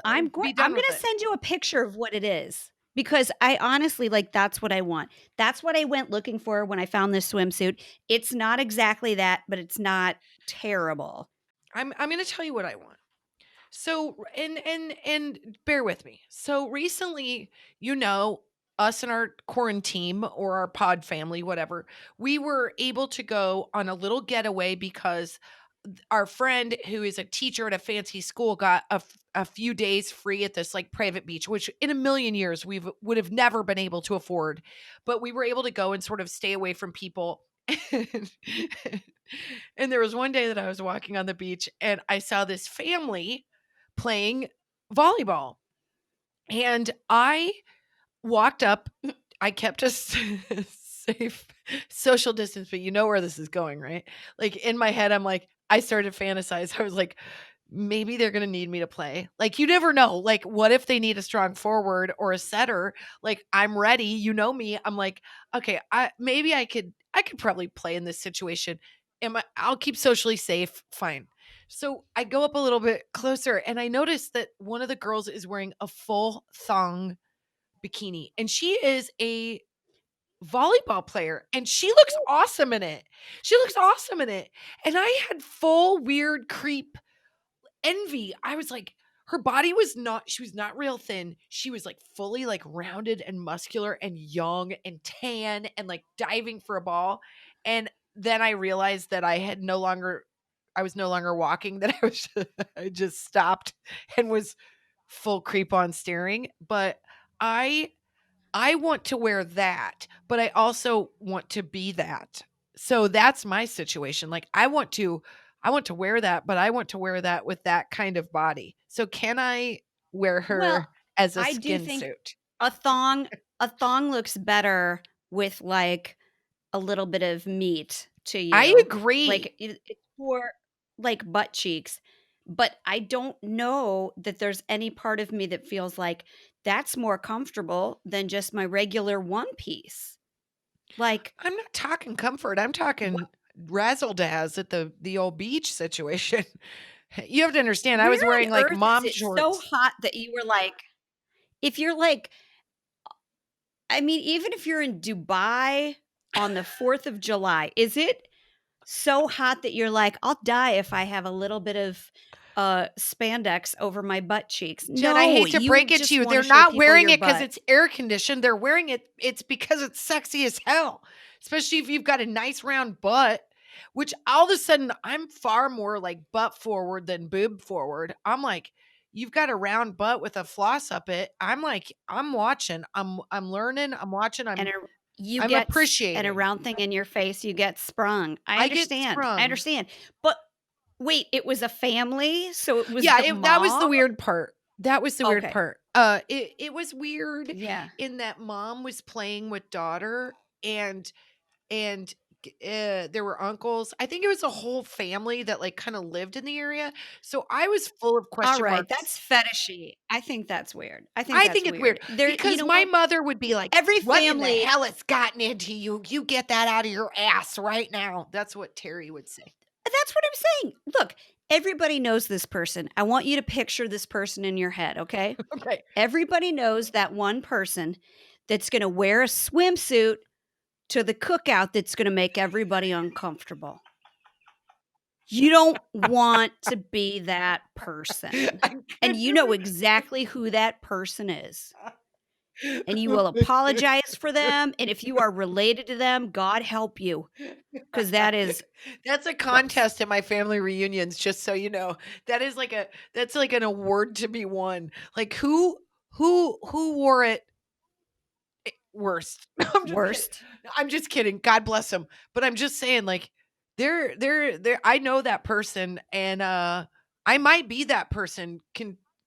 I'm
done with
gonna
it.
send you a picture of what it is because I honestly like, that's what I want. That's what I went looking for when I found this swimsuit. It's not exactly that, but it's not terrible.
I'm gonna tell you what I want. So and bear with me. So recently, us and our quarantine or our pod family, whatever, we were able to go on a little getaway because our friend who is a teacher at a fancy school got a few days free at this like private beach, which in a million years we would have never been able to afford. But we were able to go and sort of stay away from people. and and there was one day that I was walking on the beach and I saw this family playing volleyball. And I walked up. I kept a safe social distance, but you know where this is going, right? Like in my head, I'm like, I started to fantasize. I was like, maybe they're going to need me to play. Like, you never know. Like, what if they need a strong forward or a setter? Like, I'm ready. You know me. I'm like, okay, I could probably play in this situation. I'll keep socially safe. Fine. So I go up a little bit closer and I notice that one of the girls is wearing a full thong bikini and she is a volleyball player and she looks awesome in it. She looks awesome in it. And I had full weird creep envy. I was like, her body was not, she was not real thin. She was like fully like rounded and muscular and young and tan and like diving for a ball. And then I realized that I was no longer walking, that I just stopped and was full creep on staring. But I I want to wear that, but I also want to be that. So that's my situation. Like I want to wear that, but I want to wear that with that kind of body. So can I wear
Well,
her as a
I do
skin
think
suit?
a thong a thong looks better with, like, a little bit of meat to
I
you,
agree.
like, it's for, like, butt cheeks, but I don't know that there's any part of me that feels like that's more comfortable than just my regular one piece. Like,
I'm not talking comfort. I'm
wh
talking razzle dazz at the old beach situation. You have to understand, I
where
was
on
wearing like
earth is
mom
it so
shorts.
hot that you were like if you're, like I mean, even if you're in Dubai on the 4th of July, is it so hot that you're like, "I'll die if I have a little bit of, spandex over my butt cheeks."
Jen, I
No,
hate to
you
break it to
just
you.
wanna
They're
show
not
people
wearing
your
it because
butt.
it's air conditioned. They're wearing it's because it's sexy as hell, especially if you've got a nice round butt, which all of a sudden I'm far more like butt forward than boob forward. I'm like, you've got a round butt with a floss up it. I'm like, I'm watching. I'm learning. I'm watching.
And a you
I'm
get s and a
appreciating.
round thing in your face, you get sprung.
I get
I
sprung.
understand. But wait, it was a family? So it was
Yeah,
the
that was the
mom?
weird part. That was the weird
Okay.
part. It was weird
Yeah.
in that mom was playing with daughter and and There were uncles. I think it was a whole family that, like, kinda lived in the area, so I was full of question
Alright,
marks.
that's fetishy. I think that's weird. I think
I
that's
think it's weird
weird. There you
because
know
my
what?
mother would be like,
Every
"What in the
family
hell has gotten into you? You get that out of your ass right now." That's what Terry would say.
that's what I'm saying. Look, everybody knows this person. I want you to picture this person in your head, okay?
Okay.
Everybody knows that one person that's gonna wear a swimsuit to the cookout that's gonna make everybody uncomfortable. You don't want to be that person,
I
and you
couldn't
know exactly who that person is, and you will
even
apologize for them, and if you are related to them, God help you, because that is
That's a
gross.
contest at my family reunions, just so you know. That's like an award to be won. Like, who wore it worst? I'm just kidding.
Worst.
I'm just kidding. God bless them. But I'm just saying, like, they're I know that person, and, I might be that person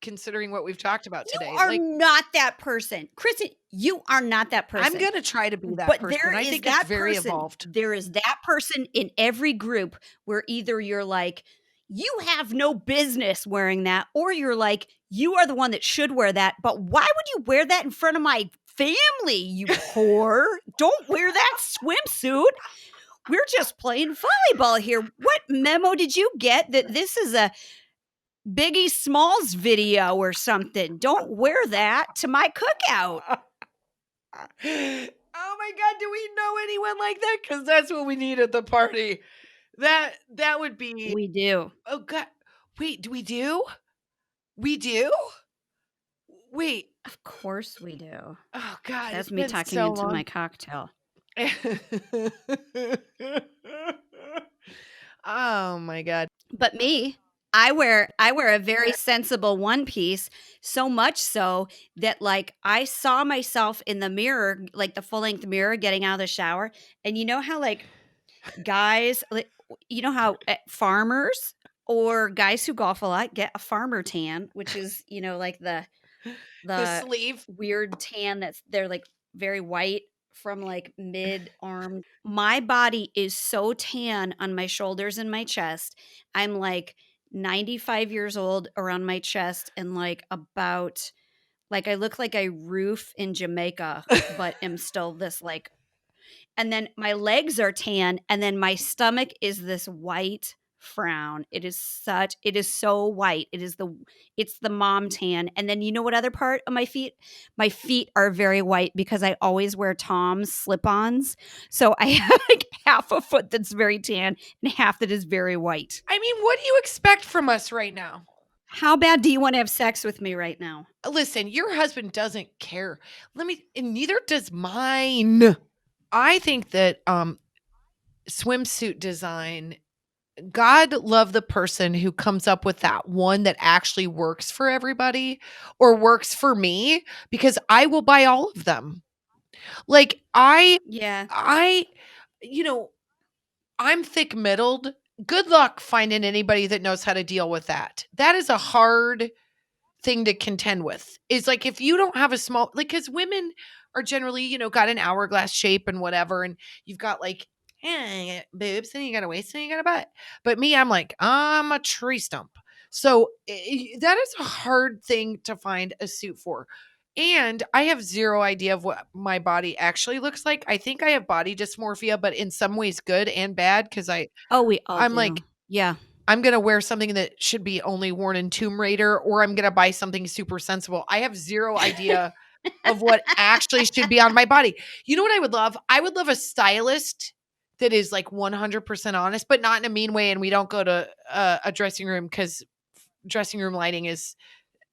considering what we've talked about
You
today.
are
Like,
not that person. Kristen, you are not that
I'm
person.
gonna try to be that
But
person.
there
I
is
think it's
that
very
person.
evolved.
There is that person in every group where either you're like, you have no business wearing that, or you're like, you are the one that should wear that. But why would you wear that in front of my family, you whore? Don't wear that swimsuit. We're just playing volleyball here. What memo did you get that this is a Biggie Smalls video or something? Don't wear that to my cookout.
Oh my god, do we know anyone like that? Because that's what we need at the party. That would be
We do.
oh god. Wait, do we do? We do? Wait.
Of course we do.
Oh god, it's
That's me
been
talking
so
into my
long.
cocktail.
Oh my god.
But me, I wear a very sensible one piece, so much so that, like, I saw myself in the mirror, like the full length mirror getting out of the shower, and you know how, like, guys, like, you know how, farmers or guys who golf a lot get a farmer tan, which is, like
The
the
sleeve.
weird tan that's they're, like, very white from, like, mid-arm. My body is so tan on my shoulders and my chest. I'm, like, 95 years old around my chest and, like, I look like a roof in Jamaica, but am still this, like, and then my legs are tan, and then my stomach is this white frown. It is so white. It's the mom tan. And then you know what other part of my feet? My feet are very white because I always wear Tom's slip-ons. So I have like half a foot that's very tan and half that is very white.
I mean, what do you expect from us right now?
How bad do you want to have sex with me right now?
Listen, your husband doesn't care. And neither does mine. I think that swimsuit design, God love the person who comes up with that one that actually works for everybody or works for me because I will buy all of them. Like
Yeah.
I you know, I'm thick-middled. Good luck finding anybody that knows how to deal with that. That is a hard thing to contend with. Is like if you don't have a small like cuz women are generally, got an hourglass shape and whatever and you've got like boobs and you got a waist and you got a butt. But me, I'm like, I'm a tree stump. So that is a hard thing to find a suit for. And I have zero idea of what my body actually looks like. I think I have body dysmorphia, but in some ways good and bad because
Oh, we all
I'm
do.
like
Yeah.
I'm gonna wear something that should be only worn in Tomb Raider, or I'm gonna buy something super sensible. I have 0 idea of what actually should be on my body. You know what I would love? I would love a stylist that is, like, 100% honest, but not in a mean way, and we don't go to a dressing room because dressing room lighting is,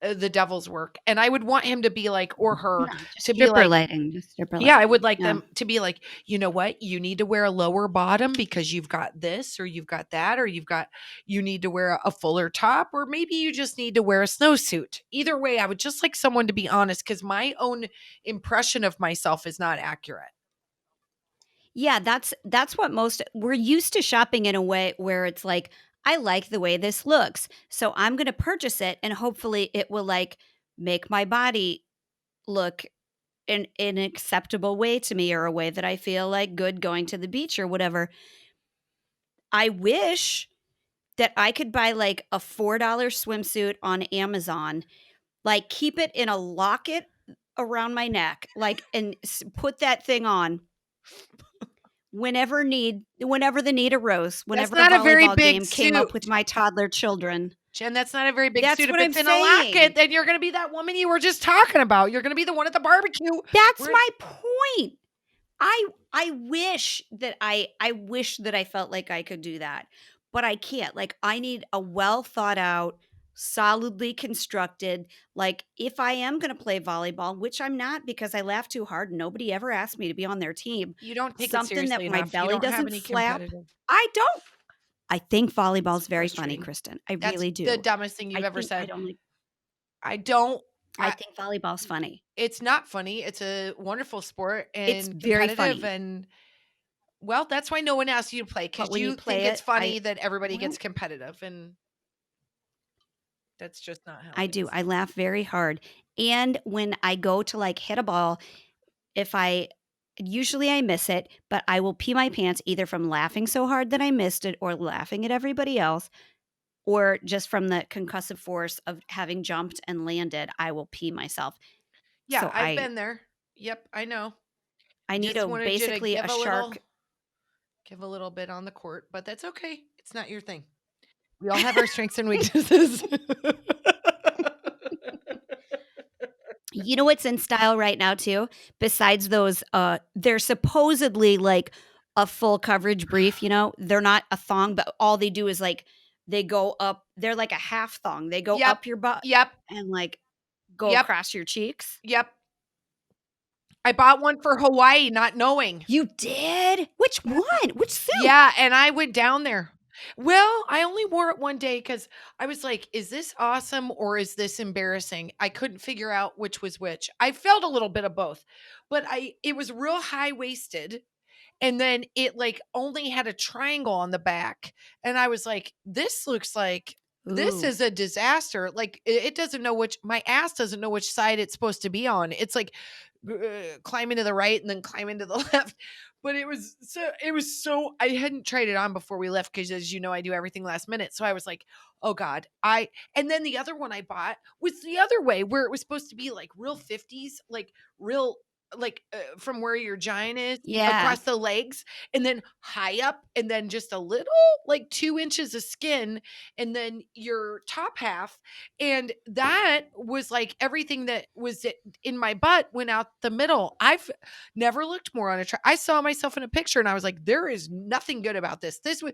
the devil's work, and I would want him to be like or her
No, just
to be
stripper
like
lighting, just stripper
yeah, I would
lighting.
like
Yeah.
them to be like, "You know what? You need to wear a lower bottom because you've got this or you've got that or you need to wear a fuller top or maybe you just need to wear a snowsuit." Either way, I would just like someone to be honest because my own impression of myself is not accurate.
Yeah, that's what most we're used to shopping in a way where it's like, I like the way this looks. So I'm going to purchase it and hopefully it will like make my body look in an acceptable way to me, or a way that I feel like good going to the beach or whatever. I wish that I could buy like a $4 swimsuit on Amazon, like keep it in a locket around my neck, like, and put that thing on whenever the need arose,
That's
whenever a
not a very
volleyball
big
game came up with
suit.
my toddler children.
Jen, that's not a very big
That's
suit. If
what I'm
it's in a locket,
saying.
then you're gonna be that woman you were just talking about. You're gonna be the one at the barbecue.
That's
We're
my point. I wish that I wish that I felt like I could do that, but I can't. Like, I need a well thought out, solidly constructed, like, if I am gonna play volleyball, which I'm not because I laugh too hard and nobody ever asked me to be on their team,
You don't take it
something
seriously
that my
enough. You
belly
don't have
doesn't
any
flap.
competitive.
I don't. I think
It's
volleyball's very funny,
frustrating.
Kristen. I
That's
really
the
do.
dumbest thing you've ever
I
said.
don't like
I don't
I
I
think volleyball's funny.
It's not funny. It's a wonderful sport
It's
and
very
competitive,
funny,
and well, that's why no one asks you to play
but
because
when you
you think
play
it's
it,
funny that everybody
well,
gets competitive, and that's just not how
I
it
do.
is.
I laugh very hard. And when I go to like hit a ball, if I usually I miss it, but I will pee my pants either from laughing so hard that I missed it or laughing at everybody else, or just from the concussive force of having jumped and landed, I will pee myself.
Yeah,
So
I've been there. Yep, I know.
I need
Just
a
wanted you to
basically a shark.
give a little bit on the court, but that's okay. It's not your thing. We all have our strengths and weaknesses.
You know what's in style right now too? Besides those, they're supposedly like a full coverage brief, you know? They're not a thong, but all they do is like they go up, they're like a half thong. They go
Yep.
up your butt
Yep.
and like go
Yep.
across your cheeks.
Yep. I bought one for Hawaii not knowing.
You did? Which one? Which suit?
Yeah, and I went down there. Well, I only wore it one day because I was like, is this awesome or is this embarrassing? I couldn't figure out which was which. I felt a little bit of both, but it was real high waisted. And then it like only had a triangle on the back. And I was like, this looks like this
Ooh.
is a disaster. Like it doesn't know which, my ass doesn't know which side it's supposed to be on. It's like climbing to the right and then climbing to the left. But it was so I hadn't tried it on before we left because as you know, I do everything last minute. So I was like, oh God. And then the other one I bought was the other way where it was supposed to be like real 50s, like real from where your giant is
Yeah.
across the legs and then high up and then just a little like 2 inches of skin and then your top half. And that was like everything that was in my butt went out the middle. I've never looked more on a track. I saw myself in a picture and I was like, there is nothing good about this. This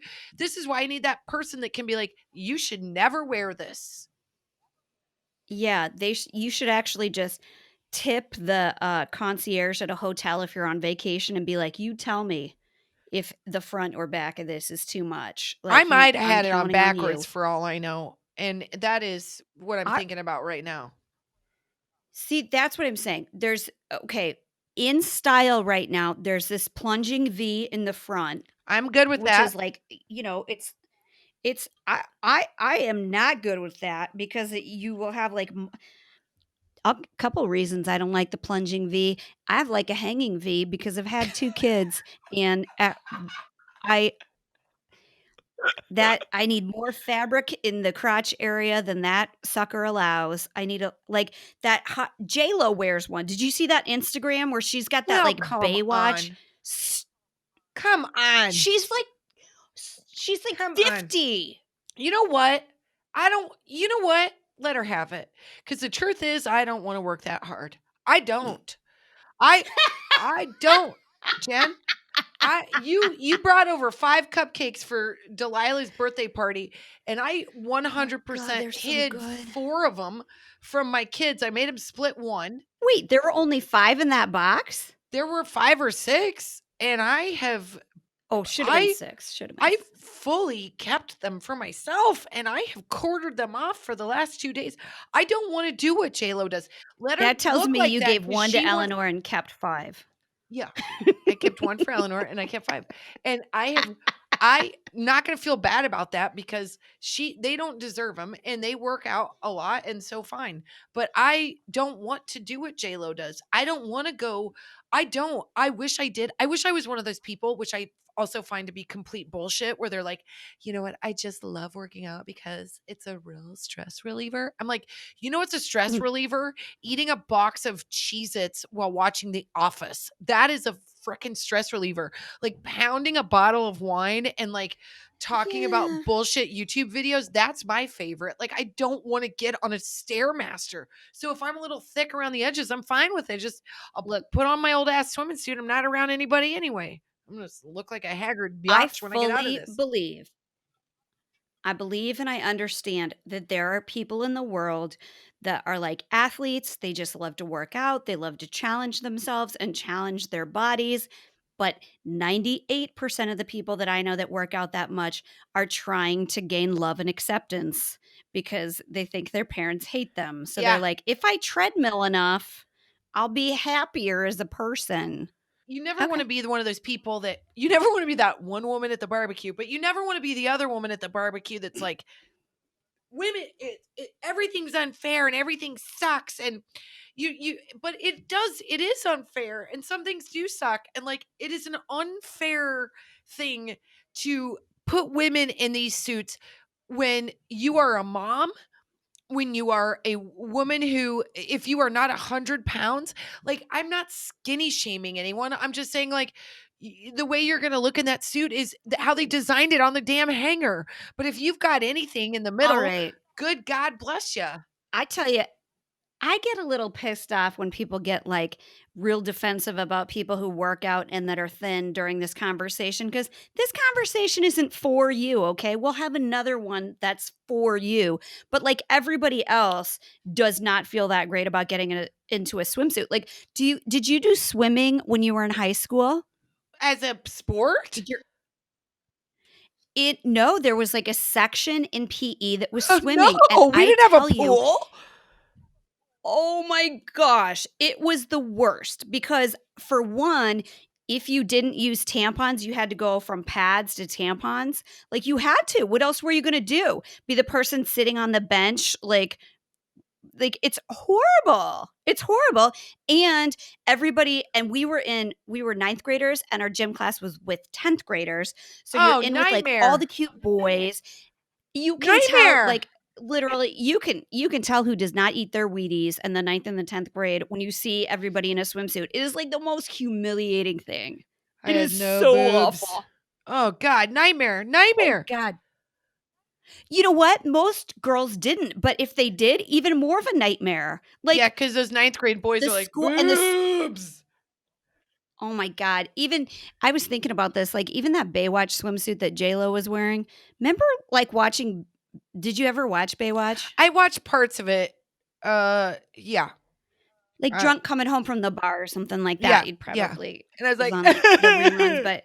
is why I need that person that can be like, you should never wear this.
Yeah, you should actually just tip the concierge at a hotel if you're on vacation and be like, "You tell me if the front or back of this is too much."
I
Like,
might have
I'm
had it on
counting on
backwards
you.
for all I know. And that is what I'm
I
thinking about right now.
see, that's what I'm saying. There's okay, in style right now, there's this plunging V in the front,
I'm good with
which
that.
is like, it's I am not good with that because you will have like a couple reasons I don't like the plunging V. I have like a hanging V because I've had 2 kids and, I I need more fabric in the crotch area than that sucker allows. I need a like that hot J-Lo wears one. Did you see that Instagram where she's got that
Well,
like
come
Baywatch?
on.
S
Come on.
she's like she's like
Come on.
50.
You know what? You know what? Let her have it. Because the truth is, I don't want to work that hard. I don't. I I don't, Jen. You brought over 5 cupcakes for Delilah's birthday party, and I
Oh god,
100%
they're so
hid
good.
4 of them from my kids. I made them split one.
Wait, there were only 5 in that box?
There were 5 or 6, and
Oh, should have been
I
6, should have been
I
6.
fully kept them for myself, and I have quartered them off for the last 2 days. I don't wanna do what JLo does. Let her
That tells
look
me
like
you
that
gave
because
1 to
she wants.
Eleanor and kept 5.
Yeah. I kept 1 for Eleanor, and I kept 5. And I not gonna feel bad about that because they don't deserve them and they work out a lot and so fine. But I don't want to do what J Lo does. I don't want to go. I don't. I wish I did. I wish I was one of those people, which I also find to be complete bullshit, where they're like, you know what? I just love working out because it's a real stress reliever. I'm like, you know what's a stress reliever? Eating a box of Cheez Its while watching The Office. That is a freaking stress reliever. Like pounding a bottle of wine and like talking
Yeah.
about bullshit YouTube videos, that's my favorite. Like I don't want to get on a stairmaster. So if I'm a little thick around the edges, I'm fine with it. Just I'll
Look,
put on my old ass swimming suit. I'm not around anybody anyway. I'm gonna look like a haggard
I
biatch when I get out of
fully
this.
believe I believe and I understand that there are people in the world that are like athletes. They just love to work out. They love to challenge themselves and challenge their bodies. But 98% of the people that I know that work out that much are trying to gain love and acceptance because they think their parents hate them. So they're
Yeah.
like, if I treadmill enough, I'll be happier as a person.
You never want
Okay.
to be one of those people that you never want to be that one woman at the barbecue, but you never want to be the other woman at the barbecue that's like, women, everything's unfair and everything sucks. And but it is unfair. And some things do suck. And like, it is an unfair thing to put women in these suits when you are a mom, when you are a woman who, if you are not 100 pounds, like I'm not skinny shaming anyone. I'm just saying like the way you're going to look in that suit is how they designed it on the damn hanger. But if you've got anything in the
All
middle,
right.
good God bless you.
I tell you, I get a little pissed off when people get like real defensive about people who work out and that are thin during this conversation because this conversation isn't for you. Okay. We'll have another one that's for you. But like everybody else does not feel that great about getting into a swimsuit. Like, did you do swimming when you were in high school?
As a sport?
Did your no, there was like a section in PE that was
Oh,
swimming. And
no, we
I
didn't have a
tell you,
pool.
oh my gosh, it was the worst because for one, if you didn't use tampons, you had to go from pads to tampons. Like you had to. What else were you going to do? Be the person sitting on the bench like it's horrible. It's horrible. And everybody and we were ninth graders and our gym class was with 10th graders. So you're
Oh,
in with like all the
nightmare.
cute boys. You can tell,
Nightmare.
like, literally, you can tell who does not eat their Wheaties in the ninth and the 10th grade when you see everybody in a swimsuit. It is, like, the most humiliating thing.
I
It
had
is
no
so
boobs.
awful.
Oh God, nightmare,
Oh
nightmare.
god. You know what? Most girls didn't, but if they did, even more of a nightmare.
Yeah,
Like,
because those ninth grade boys
the
are like,
school and this
boobs.
oh my god. Even I was thinking about this, like, even that Baywatch swimsuit that J Lo was wearing. Remember, like, watching did you ever watch Baywatch?
I watched parts of it. Yeah.
Like,
Uh,
drunk coming home from the bar or something like that,
yeah,
you'd
yeah.
probably
And I was
was
like,
on the reruns, but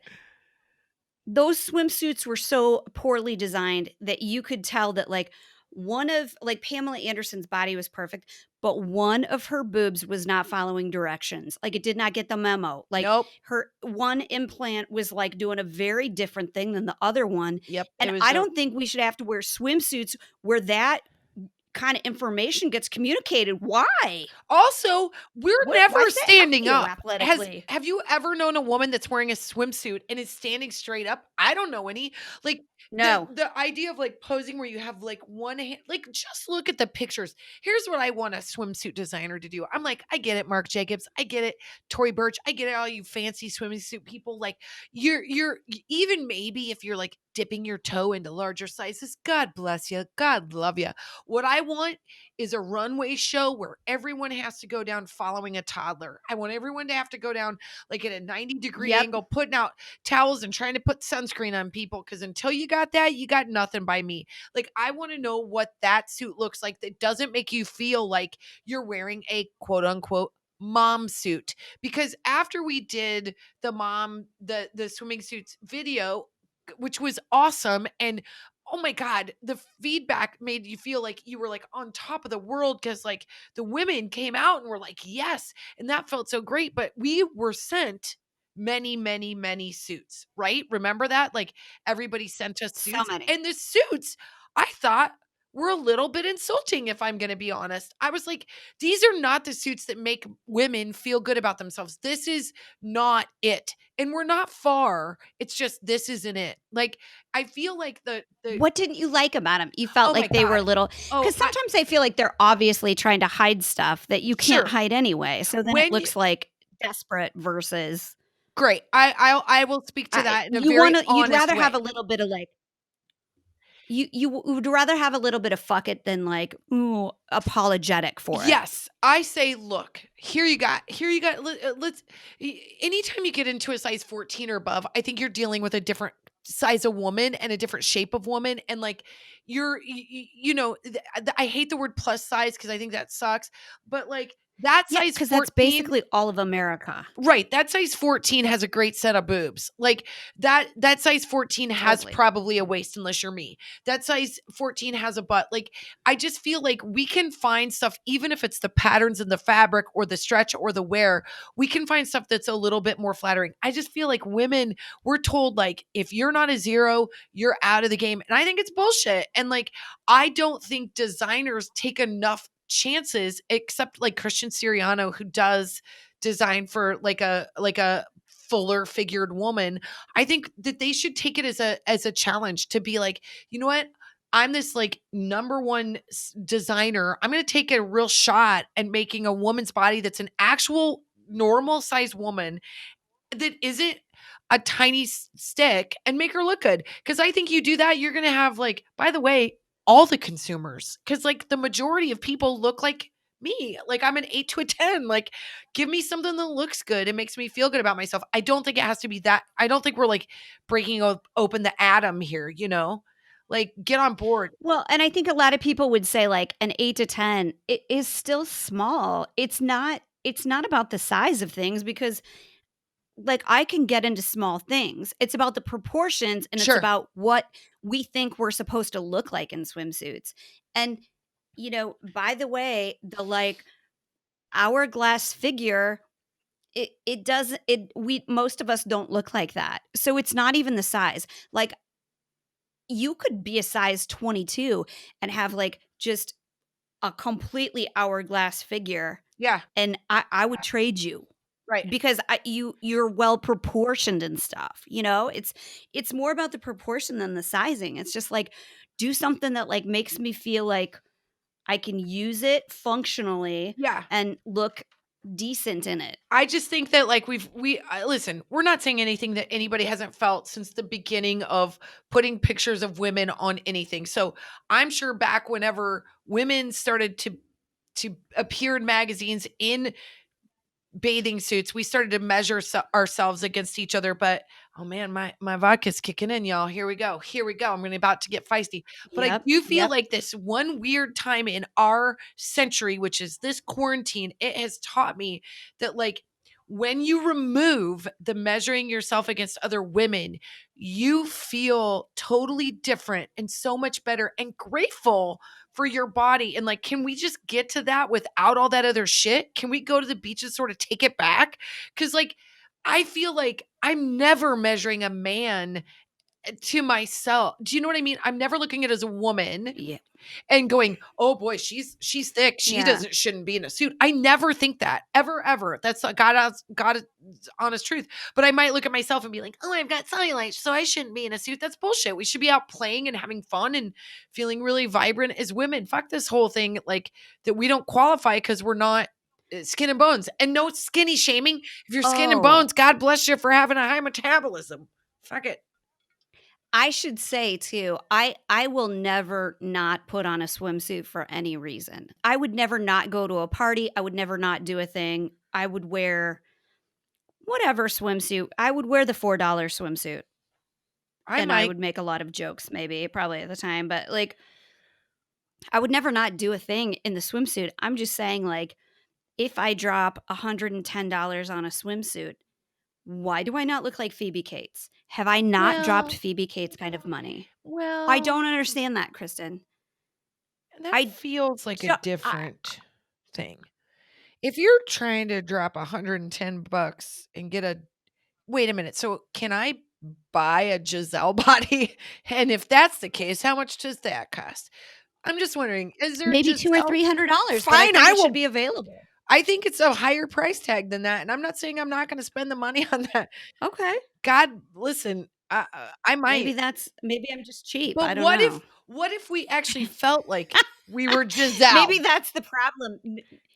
those swimsuits were so poorly designed that you could tell that, like, one of like, Pamela Anderson's body was perfect, but one of her boobs was not following directions, like, it did not get the memo, like,
nope.
her one implant was, like, doing a very different thing than the other one,
Yep. It
and
was
I
a
don't think we should have to wear swimsuits where that kinda information gets communicated. Why?
Also, we're
Why
never
should that happen
standing
to you
up.
athletically?
Have you ever known a woman that's wearing a swimsuit and is standing straight up? I don't know any. Like
No.
the idea of like posing where you have like one hand, like just look at the pictures. Here's what I want a swimsuit designer to do. I'm like, I get it, Marc Jacobs. I get it, Tory Burch. I get it, all you fancy swimsuit people. Like even maybe if you're like dipping your toe into larger sizes, God bless you. God love you. What I want is a runway show where everyone has to go down following a toddler. I want everyone to have to go down like at a 90-degree
Yep.
angle, putting out towels and trying to put sunscreen on people. Cause until you got that, you got nothing by me. Like, I want to know what that suit looks like that doesn't make you feel like you're wearing a quote unquote mom suit. Because after we did the swimming suits video, which was awesome, and oh my god, the feedback made you feel like you were like on top of the world because like the women came out and were like yes, and that felt so great. But we were sent many, many, many suits, right? Remember that? Like everybody sent us
So
suits,
many.
and the suits I thought were a little bit insulting, if I'm going to be honest. I was like, these are not the suits that make women feel good about themselves. This is not it. And we're not far. It's just this isn't it. Like I feel like the
What didn't you like about them? You felt
oh my
like they were
god.
a little,
Oh,
because sometimes I feel like they're obviously trying to hide stuff that you can't
sure.
hide anyway, so then it
When you
looks like desperate versus
great. I will speak to that in a very
you'd
honest
rather have
way.
a little bit of, like, would rather have a little bit of "fuck it" than, like, ooh, apologetic for it.
Yes, I say, look, here you got. Let's. Anytime you get into a size 14 or above, I think you're dealing with a different size of woman and a different shape of woman, and like I hate the word plus size because I think that sucks, but like that
Yeah,
size
because that's
14.
basically all of America.
Right, that size 14 has a great set of boobs. Like, that size 14 has
Totally.
probably a waist unless you're me. That size 14 has a butt. Like, I just feel like we can find stuff, even if it's the patterns in the fabric or the stretch or the wear, we can find stuff that's a little bit more flattering. I just feel like women, we're told, like, if you're not a 0, you're out of the game, and I think it's bullshit, and, like, I don't think designers take enough chances except, like, Christian Siriano, who does design for like a fuller figured woman. I think that they should take it as a challenge to be like, you know what? I'm this like number one designer. I'm going to take a real shot at making a woman's body that's an actual normal size woman that isn't a tiny stick and make her look good. Because I think you do that, you're going to have, like, by the way, all the consumers. Because like the majority of people look like me. Like I'm an 8 to a 10. Like give me something that looks good and makes me feel good about myself. I don't think it has to be that. I don't think we're like breaking open the atom here, you know? Like get on board.
Well, and I think a lot of people would say, like, an 8 to 10, it is still small. It's not about the size of things because, like, I can get into small things. It's about the proportions, and it's
Sure.
about what we think we're supposed to look like in swimsuits. And, by the way, the, like, hourglass figure, it doesn't it we most of us don't look like that. So it's not even the size. Like, you could be a size 22 and have, like, just a completely hourglass figure,
Yeah.
and I would trade you
Right.
because you're well proportioned and stuff, you know? It's more about the proportion than the sizing. It's just like, do something that, like, makes me feel like I can use it functionally
Yeah.
and look decent in it.
I just think that like listen, we're not saying anything that anybody hasn't felt since the beginning of putting pictures of women on anything. So I'm sure back whenever women started to appear in magazines in bathing suits, we started to measure ourselves against each other. But oh man, my vodka's kicking in, y'all. Here we go. I'm gonna about to get feisty. But I
Yep,
do feel
yep.
like this one weird time in our century, which is this quarantine, it has taught me that like when you remove the measuring yourself against other women, you feel totally different and so much better and grateful for your body. And like, can we just get to that without all that other shit? Can we go to the beach and sort of take it back? Cause like, I feel like I'm never measuring a man to myself. Do you know what I mean? I'm never looking at it as a woman
Yeah,
and going, "Oh boy, she's thick. She
yeah.
doesn't shouldn't be in a suit." I never think that ever. That's a God honest truth. But I might look at myself and be like, "Oh, I've got cellulite, so I shouldn't be in a suit." That's bullshit. We should be out playing and having fun and feeling really vibrant as women. Fuck this whole thing like that we don't qualify because we're not skin and bones. And no skinny shaming. If you're skin and
Oh,
bones, God bless you for having a high metabolism. Fuck it.
I should say too, I will never not put on a swimsuit for any reason. I would never not go to a party. I would never not do a thing. I would wear whatever swimsuit. I would wear the $4 swimsuit,
I
and I
might.
would make a lot of jokes maybe, probably at the time, but, like, I would never not do a thing in the swimsuit. I'm just saying, like, if I drop $110 on a swimsuit, why do I not look like Phoebe Cates? Have I not dropped
Well,
Phoebe Cates kind of money? I
well,
don't understand that, Kristen.
that
I
feels like a
ju I
different thing. If you're trying to drop 110 bucks and get a wait a minute. So can I buy a Giselle body? And if that's the case, how much does that cost? I'm just wondering, is there
Maybe 2 or
Giselle?
$300, but I
Fine,
think
I
it should
will.
be available.
I think it's a higher price tag than that, and I'm not saying I'm not gonna spend the money on that.
Okay.
God, listen, I might.
Maybe I'm just cheap, I
But
don't know.
what if we actually felt like we were Giselle?
Maybe that's the problem.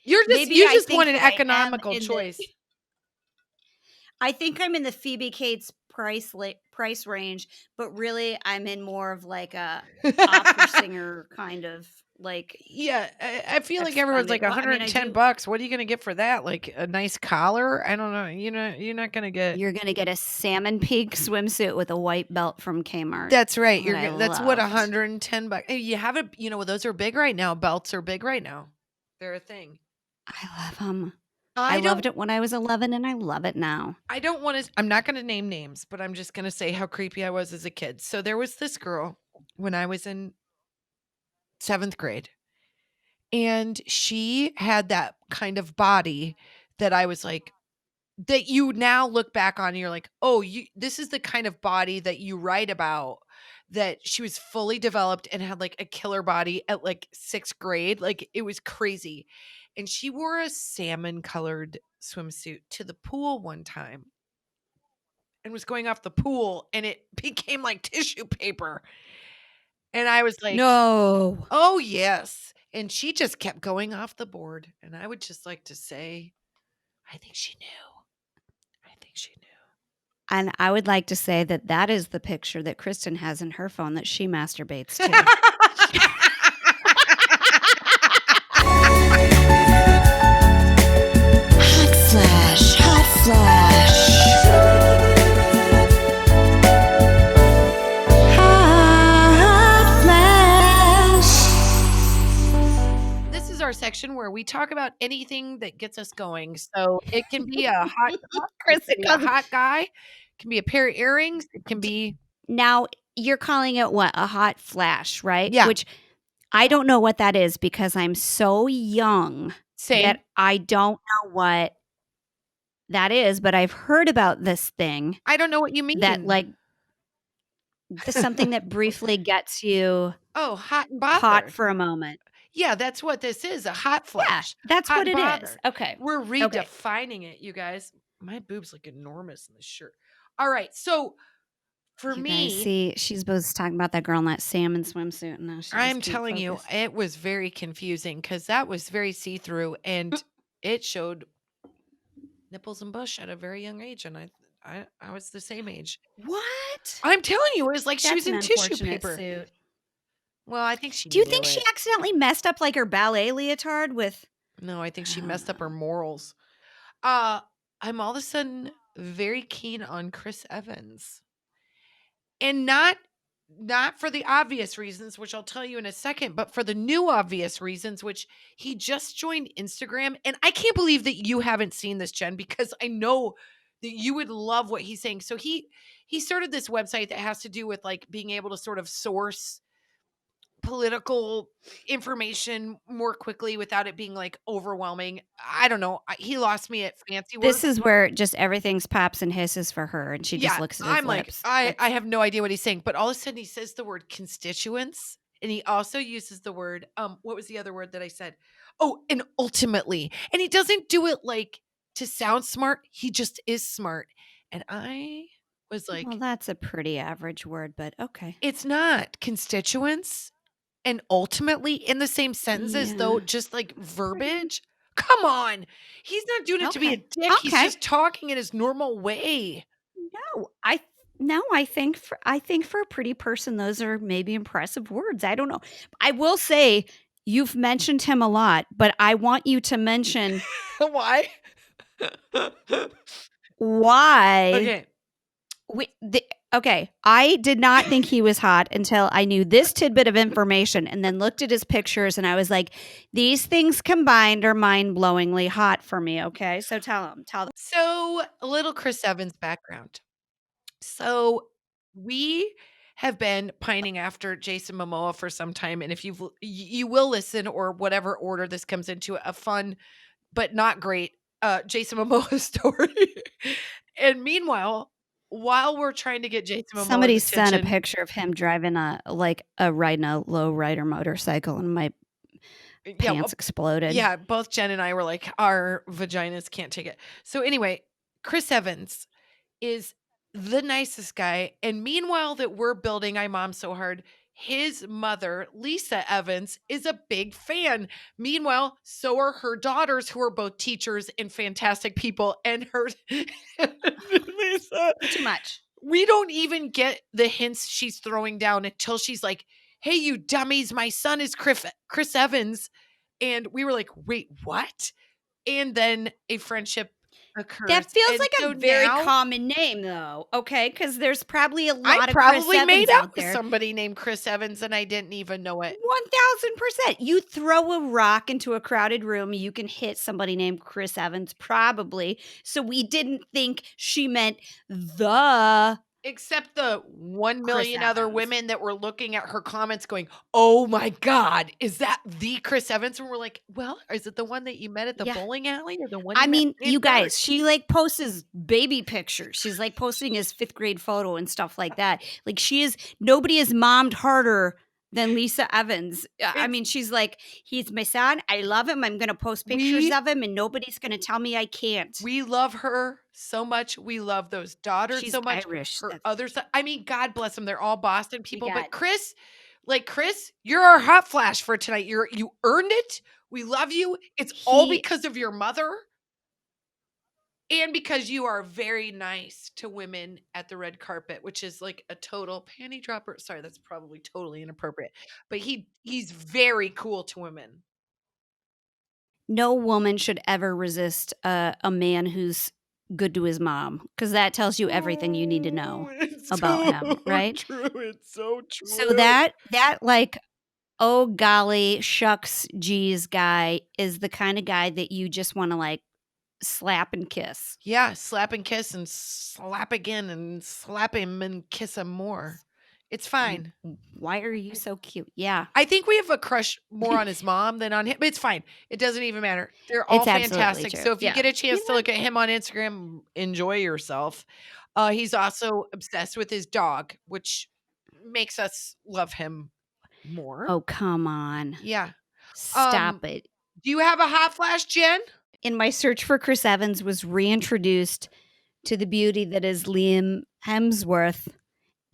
You
Maybe I
just
think
want an
that I am
economical
in the
choice.
I think I'm in the Phoebe Cates price range, but really I'm in more of like a opera singer kind of like
Yeah, I feel like everyone's like
well, I mean,
110 bucks. What are you gonna get for that? Like a nice collar? I don't know. You're not gonna get.
you're gonna get a salmon pink swimsuit with a white belt from Kmart
That's right.
that I
That's what
loved.
110 bucks. You have a, those are big right now. Belts are big right now. They're a thing.
I love them. I
I
loved
don't
it when I was 11 and I love it now.
I don't want to I'm not going to name names, but I'm just going to say how creepy I was as a kid. So there was this girl when I was in 7th grade, and she had that kind of body that I was like, that you now look back on and you're like, "Oh, this is the kind of body that you write about, that she was fully developed and had like a killer body at like 6th grade." Like it was crazy. And she wore a salmon colored swimsuit to the pool one time and was going off the pool, and it became like tissue paper. And I was like,
No.
"Oh, yes." And she just kept going off the board, and I would just like to say, I think she knew. I think she knew.
And I would like to say that that is the picture that Kristen has in her phone that she masturbates to. Hot flash, hot flash. Hot flash.
This is our section where we talk about anything that gets us going. So it can be a hot cup, it
Kristen
can be a
calls it.
hot guy, it can be a pair of earrings, it can be
Now, you're calling it what? A hot flash, right?
yeah,
Which I don't know what that is because I'm so young
same.
that I don't know what that is, but I've heard about this thing
I don't know what you
that,
mean.
like, something that briefly gets you
Oh, hot and
hot
bothered.
for a moment.
Yeah, that's what this is, a hot
Yeah,
flash.
that's
Hot
what
and
it is.
bothered.
Okay.
We're
Okay.
redefining it, you guys. My boobs look enormous in this shirt. All right, so for
You guys
me,
see, she's both talking about that girl in that salmon swimsuit, and now she
I'm
just can't
telling you,
focus.
it was very confusing because that was very see-through, and it showed nipples and bush at a very young age, and I was the same age.
What?
I'm telling you, it was like she
That's
was
an
in tissue
unfortunate
paper.
suit.
Well, I think she
Do you
knew
think she
it.
accidentally messed up, like, her ballet leotard with
No, I think
I
she
don't
messed up her
know.
morals. I'm all of a sudden very keen on Chris Evans. And not for the obvious reasons, which I'll tell you in a second, but for the new obvious reasons, which he just joined Instagram. And I can't believe that you haven't seen this, Jen, because I know that you would love what he's saying. So he started this website that has to do with like being able to sort of source political information more quickly without it being like overwhelming. I don't know. He lost me at fancy
This
words.
is where just everything's pops and hisses for her, and she just
Yeah,
looks at his
I'm like,
lips.
I
It's
have no idea what he's saying, but all of a sudden he says the word constituents, and he also uses the word, what was the other word that I said? Oh, and ultimately. And he doesn't do it like to sound smart. He just is smart. And I was
well,
like,
that's a pretty average word, but okay.
it's not constituents and ultimately in the same sentence as though
Yeah.
just like
Okay.
verbiage. Come on. He's not doing it to be a
Okay.
dick. He's
Okay.
just talking in his normal way.
No, I think for a pretty person, those are maybe impressive words. I don't know. I will say you've mentioned him a lot, but I want you to mention
Why?
why
Okay.
okay, I did not think he was hot until I knew this tidbit of information and then looked at his pictures and I was like, these things combined are mind-blowingly hot for me, okay? So tell them.
So, a little Chris Evans background. So, we have been pining after Jason Momoa for some time, and if you will listen or whatever order this comes into, a fun but not great Jason Momoa's story. And meanwhile, while we're trying to get Jason Momoa's
Somebody sent a
attention,
picture of him driving a riding a low rider motorcycle, and my
yeah,
pants exploded.
yeah, both Jen and I were like, our vaginas can't take it. So anyway, Chris Evans is the nicest guy. And meanwhile, that we're building I Mom So Hard, his mother, Lisa Evans, is a big fan. Meanwhile, so are her daughters, who are both teachers and fantastic people. And her, Lisa,
Too much.
we don't even get the hints she's throwing down until she's like, "Hey, you dummies, my son is Chris Evans." And we were like, "Wait, what?" And then a friendship occurs.
That feels
And
like
so
a very
now
common name, though, okay? Because there's probably a
I
lot of Chris
probably made
Evans
out
out
with
there.
somebody named Chris Evans and I didn't even know it.
1000%. You throw a rock into a crowded room, you can hit somebody named Chris Evans, probably. So we didn't think she meant the
Except the 1
Chris
million other
Evans.
women that were looking at her comments going, "Oh my God, is that the Chris Evans?" And we're like, "Well, is it the one that you met at the
Yeah.
bowling alley or the one
I
you met
mean,
in
you
dark?"
guys, she like posts his baby pictures. She's like posting his 5th grade photo and stuff like that. Like nobody has mommed harder than Lisa Evans. I
It's
mean, she's like, he's my son. I love him. I'm going to post pictures
we
of him and nobody's going to tell me I can't.
we love her so much. We love those daughters
She's
so much.
Irish.
Her
That's
other son, I mean, God bless them. They're all Boston
we
people.
got
But Chris, you're our hot flash for tonight. You earned it. We love you. It's all
he
because of your mother. And because you are very nice to women at the red carpet, which is like a total panty dropper. Sorry, that's probably totally inappropriate. But he's very cool to women.
no woman should ever resist a man who's good to his mom because that tells you everything you need to
Oh,
know
it's
about
so
him, right?
true. It's so
So
true.
that like, oh golly, shucks, geez guy is the kind of guy that you just want to like slap and kiss.
Yeah, slap and kiss and slap again and slap him and kiss him more. It's fine.
Why are you so cute? Yeah,
I think we have a crush more on his mom than on him, but it's fine. It doesn't even matter. They're all
it's absolutely
fantastic.
true.
So if you
Yeah.
get a
You
chance to
know what?
look at him on Instagram, enjoy yourself. He's also obsessed with his dog, which makes us love him more.
Oh, come on.
Yeah.
Stop it.
Do you have a hot flash, Jen?
In my search for Chris Evans was reintroduced to the beauty that is Liam Hemsworth.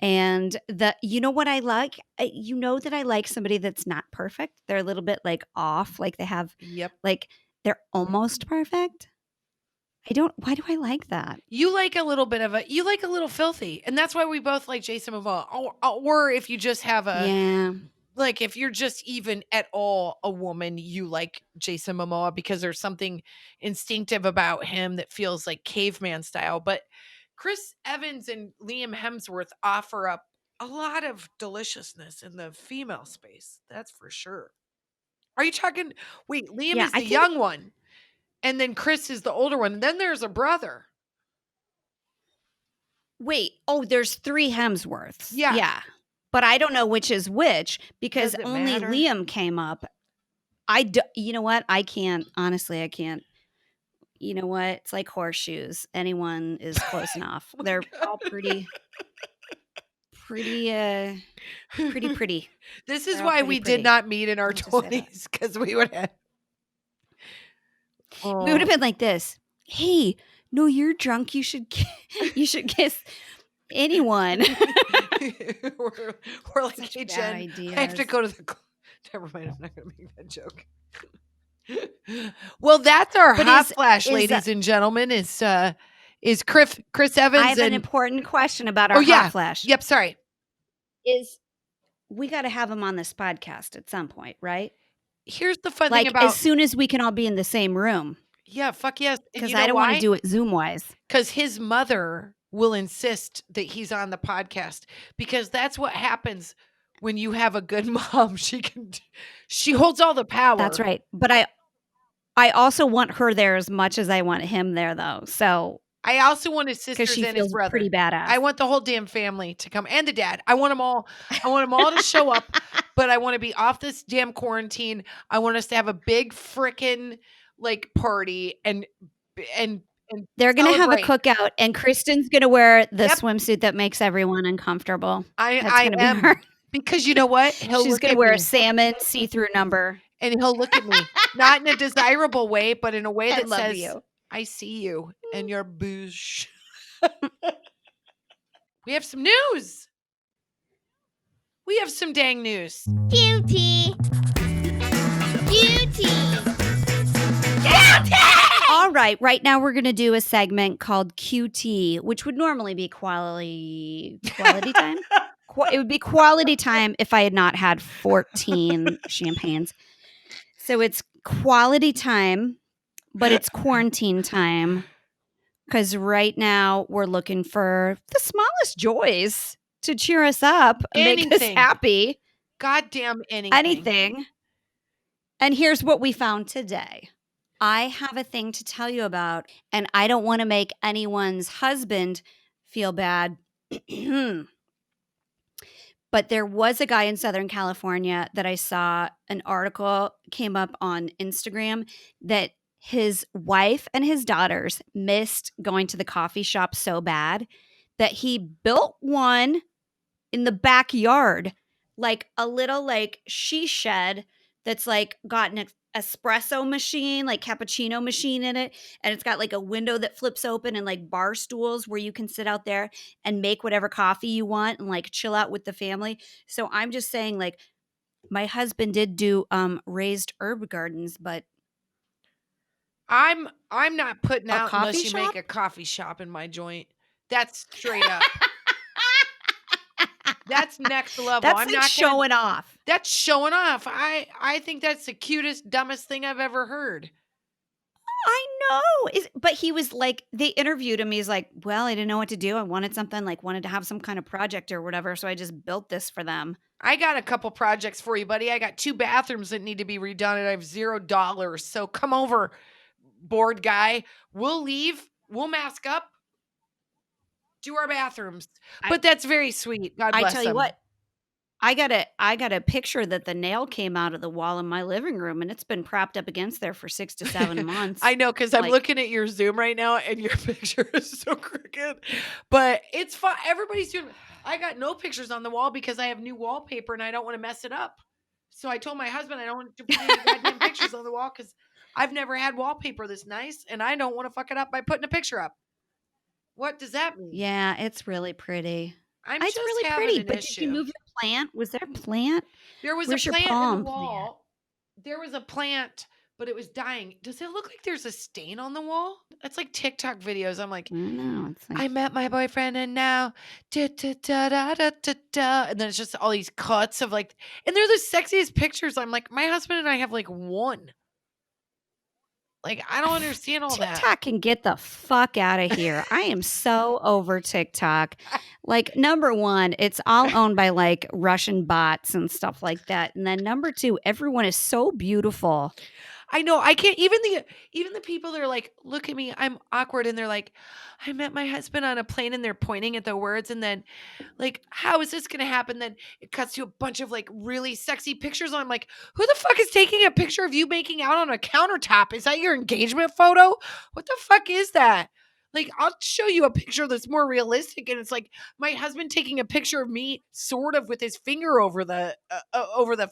And you know what I like? You know that I like somebody that's not perfect. They're a little bit like off, like they have
Yep.
like they're almost perfect. Why do I like that?
You like a little filthy. And that's why we both like Jason Momoa. Or if you just have
Yeah.
like if you're just even at all a woman, you like Jason Momoa because there's something instinctive about him that feels like caveman style. But Chris Evans and Liam Hemsworth offer up a lot of deliciousness in the female space. That's for sure. Are you talking? Wait, Liam
Yeah,
is
I
the
think
young one, and then Chris is the older one. And then there's a brother.
wait, oh, there's 3 Hemsworths.
Yeah.
Yeah. But I don't know which is which because
Does it
only
matter?
Liam came up. You know what? I can't, honestly, I can't. You know what? It's like horseshoes. Anyone is close enough.
Oh my
They're
God.
all pretty, pretty.
This is
They're all
why we did
pretty.
not meet in our
I'll just say that.
20s because we would have.
We would have been like this. Hey, no, you're drunk. You should kiss anyone.
we're like,
Such
"Hey,
bad
Jen, I have to
ideas.
go to the." Never mind. I'm not going to make that joke. Well, that's our
But
hot flash,
is
ladies and gentlemen. Is Chris
I
Evans
have an
and
important question about
oh
our hot
yeah,
flash.
yep. Sorry.
Is we got to have him on this podcast at some point, right?
Here's the fun thing
Like as
about
soon as we can all be in the same room,
yeah, fuck yes. And
because
you
I
know
don't want to
why?
do it Zoom wise.
Because his mother will insist that he's on the podcast because that's what happens when you have a good mom. She holds all the power.
That's right. But I also want her there as much as I want him there, though. So
I also want his
because
sisters
she
and his
feels
brother.
pretty badass.
I want the whole damn family to come and the dad. I want them all. I want them all to show up, but I want to be off this damn quarantine. I want us to have a big frickin' like party and and and
They're gonna have a
celebrate.
cookout, and Kristen's gonna wear the
Yep,
swimsuit that makes everyone uncomfortable. That's
I
gonna be her.
am. Because you know what? He'll
She's
look
gonna
at
wear a
me,
salmon see-through number.
and he'll look at me, not in a desirable way, but in a way
I
that
love
says,
you.
"I see you and your boosh." We have some news. We have some dang news.
Duty. Duty.
All right now we're gonna do a segment called QT, which would normally be quality time. It would be quality time if I had not had 14 champagnes. So it's quality time, but it's quarantine time because right now we're looking for the smallest joys to cheer us up and make us
Anything.
happy.
Goddamn anything.
Anything. And here's what we found today. I have a thing to tell you about, and I don't want to make anyone's husband feel bad. But there was a guy in Southern California that I saw an article came up on Instagram that his wife and his daughters missed going to the coffee shop so bad that he built one in the backyard, like a little like she shed that's like got an espresso machine, like cappuccino machine in it, and it's got like a window that flips open and like bar stools where you can sit out there and make whatever coffee you want and like chill out with the family. So I'm just saying, like, my husband did do raised herb gardens, but
I'm not putting
a
out
coffee
unless you make
shop?
a coffee shop in my joint. That's straight up. That's next level.
That's
I'm
like
not gonna,
showing off.
that's showing off. I think that's the cutest, dumbest thing I've ever heard.
I know. But he was like, they interviewed him. He's like, well, I didn't know what to do. I wanted something, like, wanted to have some kind of project or whatever. So I just built this for them.
I got a couple projects for you, buddy. I got 2 bathrooms that need to be redone, and I have $0. So come over, bored guy. We'll leave. We'll mask up. Do our bathrooms. But that's very sweet. God
I
bless
tell you
him.
what, I got a picture that the nail came out of the wall in my living room, and it's been propped up against there for 6 to 7 months.
I know, because I'm
Like-
looking at your Zoom right now, and your picture is so crooked. But it's fun. Everybody's doing. I got no pictures on the wall because I have new wallpaper, and I don't want to mess it up. So I told my husband I don't want to put any goddamn pictures on the wall because I've never had wallpaper this nice, and I don't want to fuck it up by putting a picture up. What does that mean?
Yeah, it's really pretty.
It's
It's really pretty. But did you move your plant? Was there a plant?
There was
Where's
a
your
plant in
palm
the
plant?
wall. There was a plant, but it was dying. Does it look like there's a stain on the wall? It's like TikTok videos. I'm like,
I don't know. It's like,
I met my boyfriend and now da, da, da, da, da, da, da. And then it's just all these cuts of like, and they're the sexiest pictures. I'm like, my husband and I have like one. Like, I don't understand all that.
TikTok can get the fuck out of here. I am so over TikTok. Like, number one, it's all owned by like Russian bots and stuff like that. And then number two, everyone is so beautiful.
I know. I can't even the people that are like, look at me, I'm awkward, and they're like, I met my husband on a plane, and they're pointing at the words, and then like, how is this gonna happen? Then it cuts to a bunch of like really sexy pictures. And I'm like, who the fuck is taking a picture of you making out on a countertop? Is that your engagement photo? What the fuck is that? Like, I'll show you a picture that's more realistic, and it's like my husband taking a picture of me, sort of with his finger over the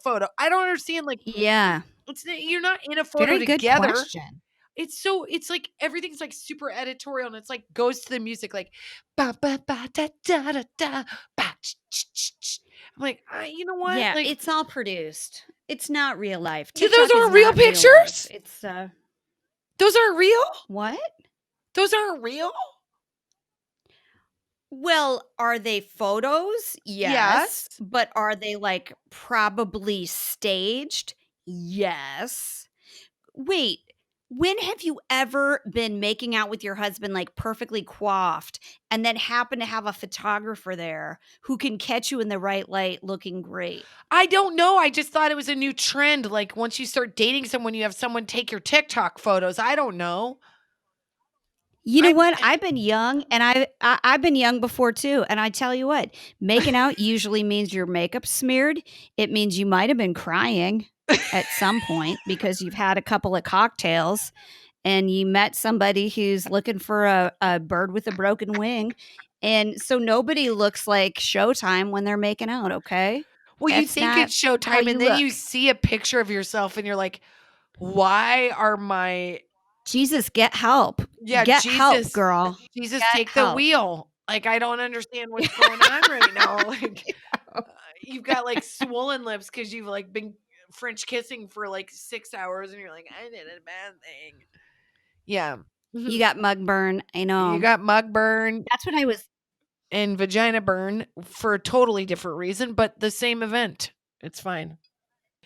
photo. I don't understand. Like,
Yeah.
you're not in a photo
Very good
together.
question.
It's like everything's like super editorial, and it's like goes to the music like ba ba ba da da da da ba ch ch ch ch. I'm like, you know what?
Yeah,
Like,
it's all produced. It's not real life.
those
TikTok is
aren't real
not life.
pictures?
It's
Those aren't real?
what?
Those aren't real?
Well, are they photos?
Yes.
But are they like probably staged? Yes. Wait, when have you ever been making out with your husband like perfectly coiffed and then happen to have a photographer there who can catch you in the right light looking great?
I don't know. I just thought it was a new trend. Like, once you start dating someone, you have someone take your TikTok photos. I don't know.
You know
I'm-
what? I've been young, and I've been young before too. And I tell you what, making out usually means your makeup's smeared. It means you might have been crying at some point because you've had a couple of cocktails, and you met somebody who's looking for a bird with a broken wing. And so nobody looks like Showtime when they're making out, okay?
Well, you
That's
think
not
it's
how
showtime,
you
and then you
look.
see a picture of yourself and you're like, "Why are my"
Jesus, get help.
Yeah,
Get help,
Jesus.
girl.
Jesus,
Get
take the
help.
wheel. Like, I don't understand what's going on right now. Like, you've got, like, swollen lips because 'cause you've, like, been French kissing for, like, 6 hours, and you're like, "I did a bad thing." Yeah.
You
Mhm.
got mug burn. I
You
know.
got mug burn
That's what I was
and vagina burn for a totally different reason, but the same event. It's fine.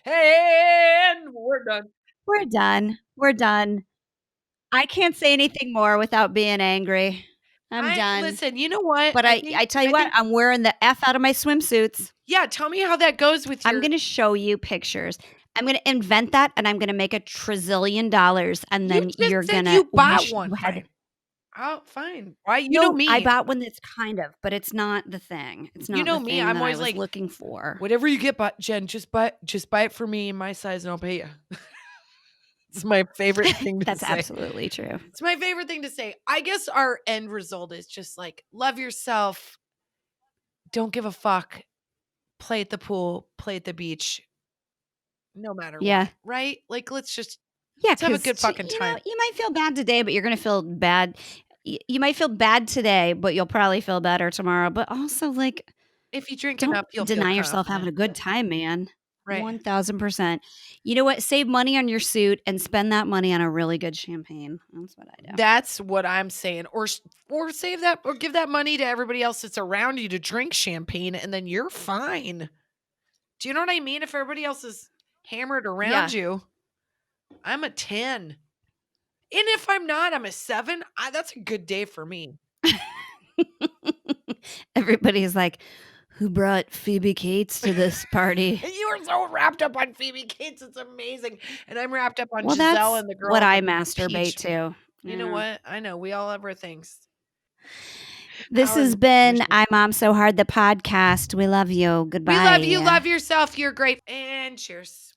And we're done.
We're done. We're done. I can't say anything more without being angry. I'm
I
done.
listen, you know what?
But I tell you
I
what,
think
I'm wearing the F out of my swimsuits.
yeah, tell me how that goes with
I'm
your
gonna show you pictures. I'm gonna invent that, and I'm gonna make a trillion dollars, and
you
then
just
you're
said
gonna
you bought
wish
one.
you had.
Fine. Oh, fine. Why you know
No, I
me.
bought one that's kind of, but it's not the thing. It's
You
not
know
the
me.
thing
I'm
that I
always
was
like,
looking for.
whatever you get, but Jen, just buy it for me in my size and I'll pay you. It's my favorite thing to
That's
say.
absolutely true.
It's my favorite thing to say. I guess our end result is just like love yourself, don't give a fuck, play at the pool, play at the beach, no matter
Yeah.
what, right? Like
Yeah,
let's have a
because
good fucking time.
you might feel bad today, but you're gonna feel bad. You might feel bad today, but you'll probably feel better tomorrow. But also, like,
If you drink
don't
enough, you'll feel
deny yourself having a
confident.
good time, man.
Right.
1000%. You know what? Save money on your suit and spend that money on a really good champagne. That's what I do.
That's what I'm saying. Or save that or give that money to everybody else that's around you to drink champagne and then you're fine. Do you know what I mean? If everybody else is hammered around
Yeah.
you, I'm a 10. And if I'm not, I'm a 7. That's a good day for me.
Everybody's like, who brought Phoebe Cates to this party?
And you are so wrapped up on Phoebe Cates. It's amazing. And I'm wrapped up on
Well,
Giselle
that's
and the girl
what
on
I
the
masturbate
peach.
to.
You know
Yeah.
what? I know. We all have our things.
This
How
has been
embarrassing.
I Mom So Hard, the podcast. We love you.
We love you.
Goodbye.
Love yourself. You're great. And cheers.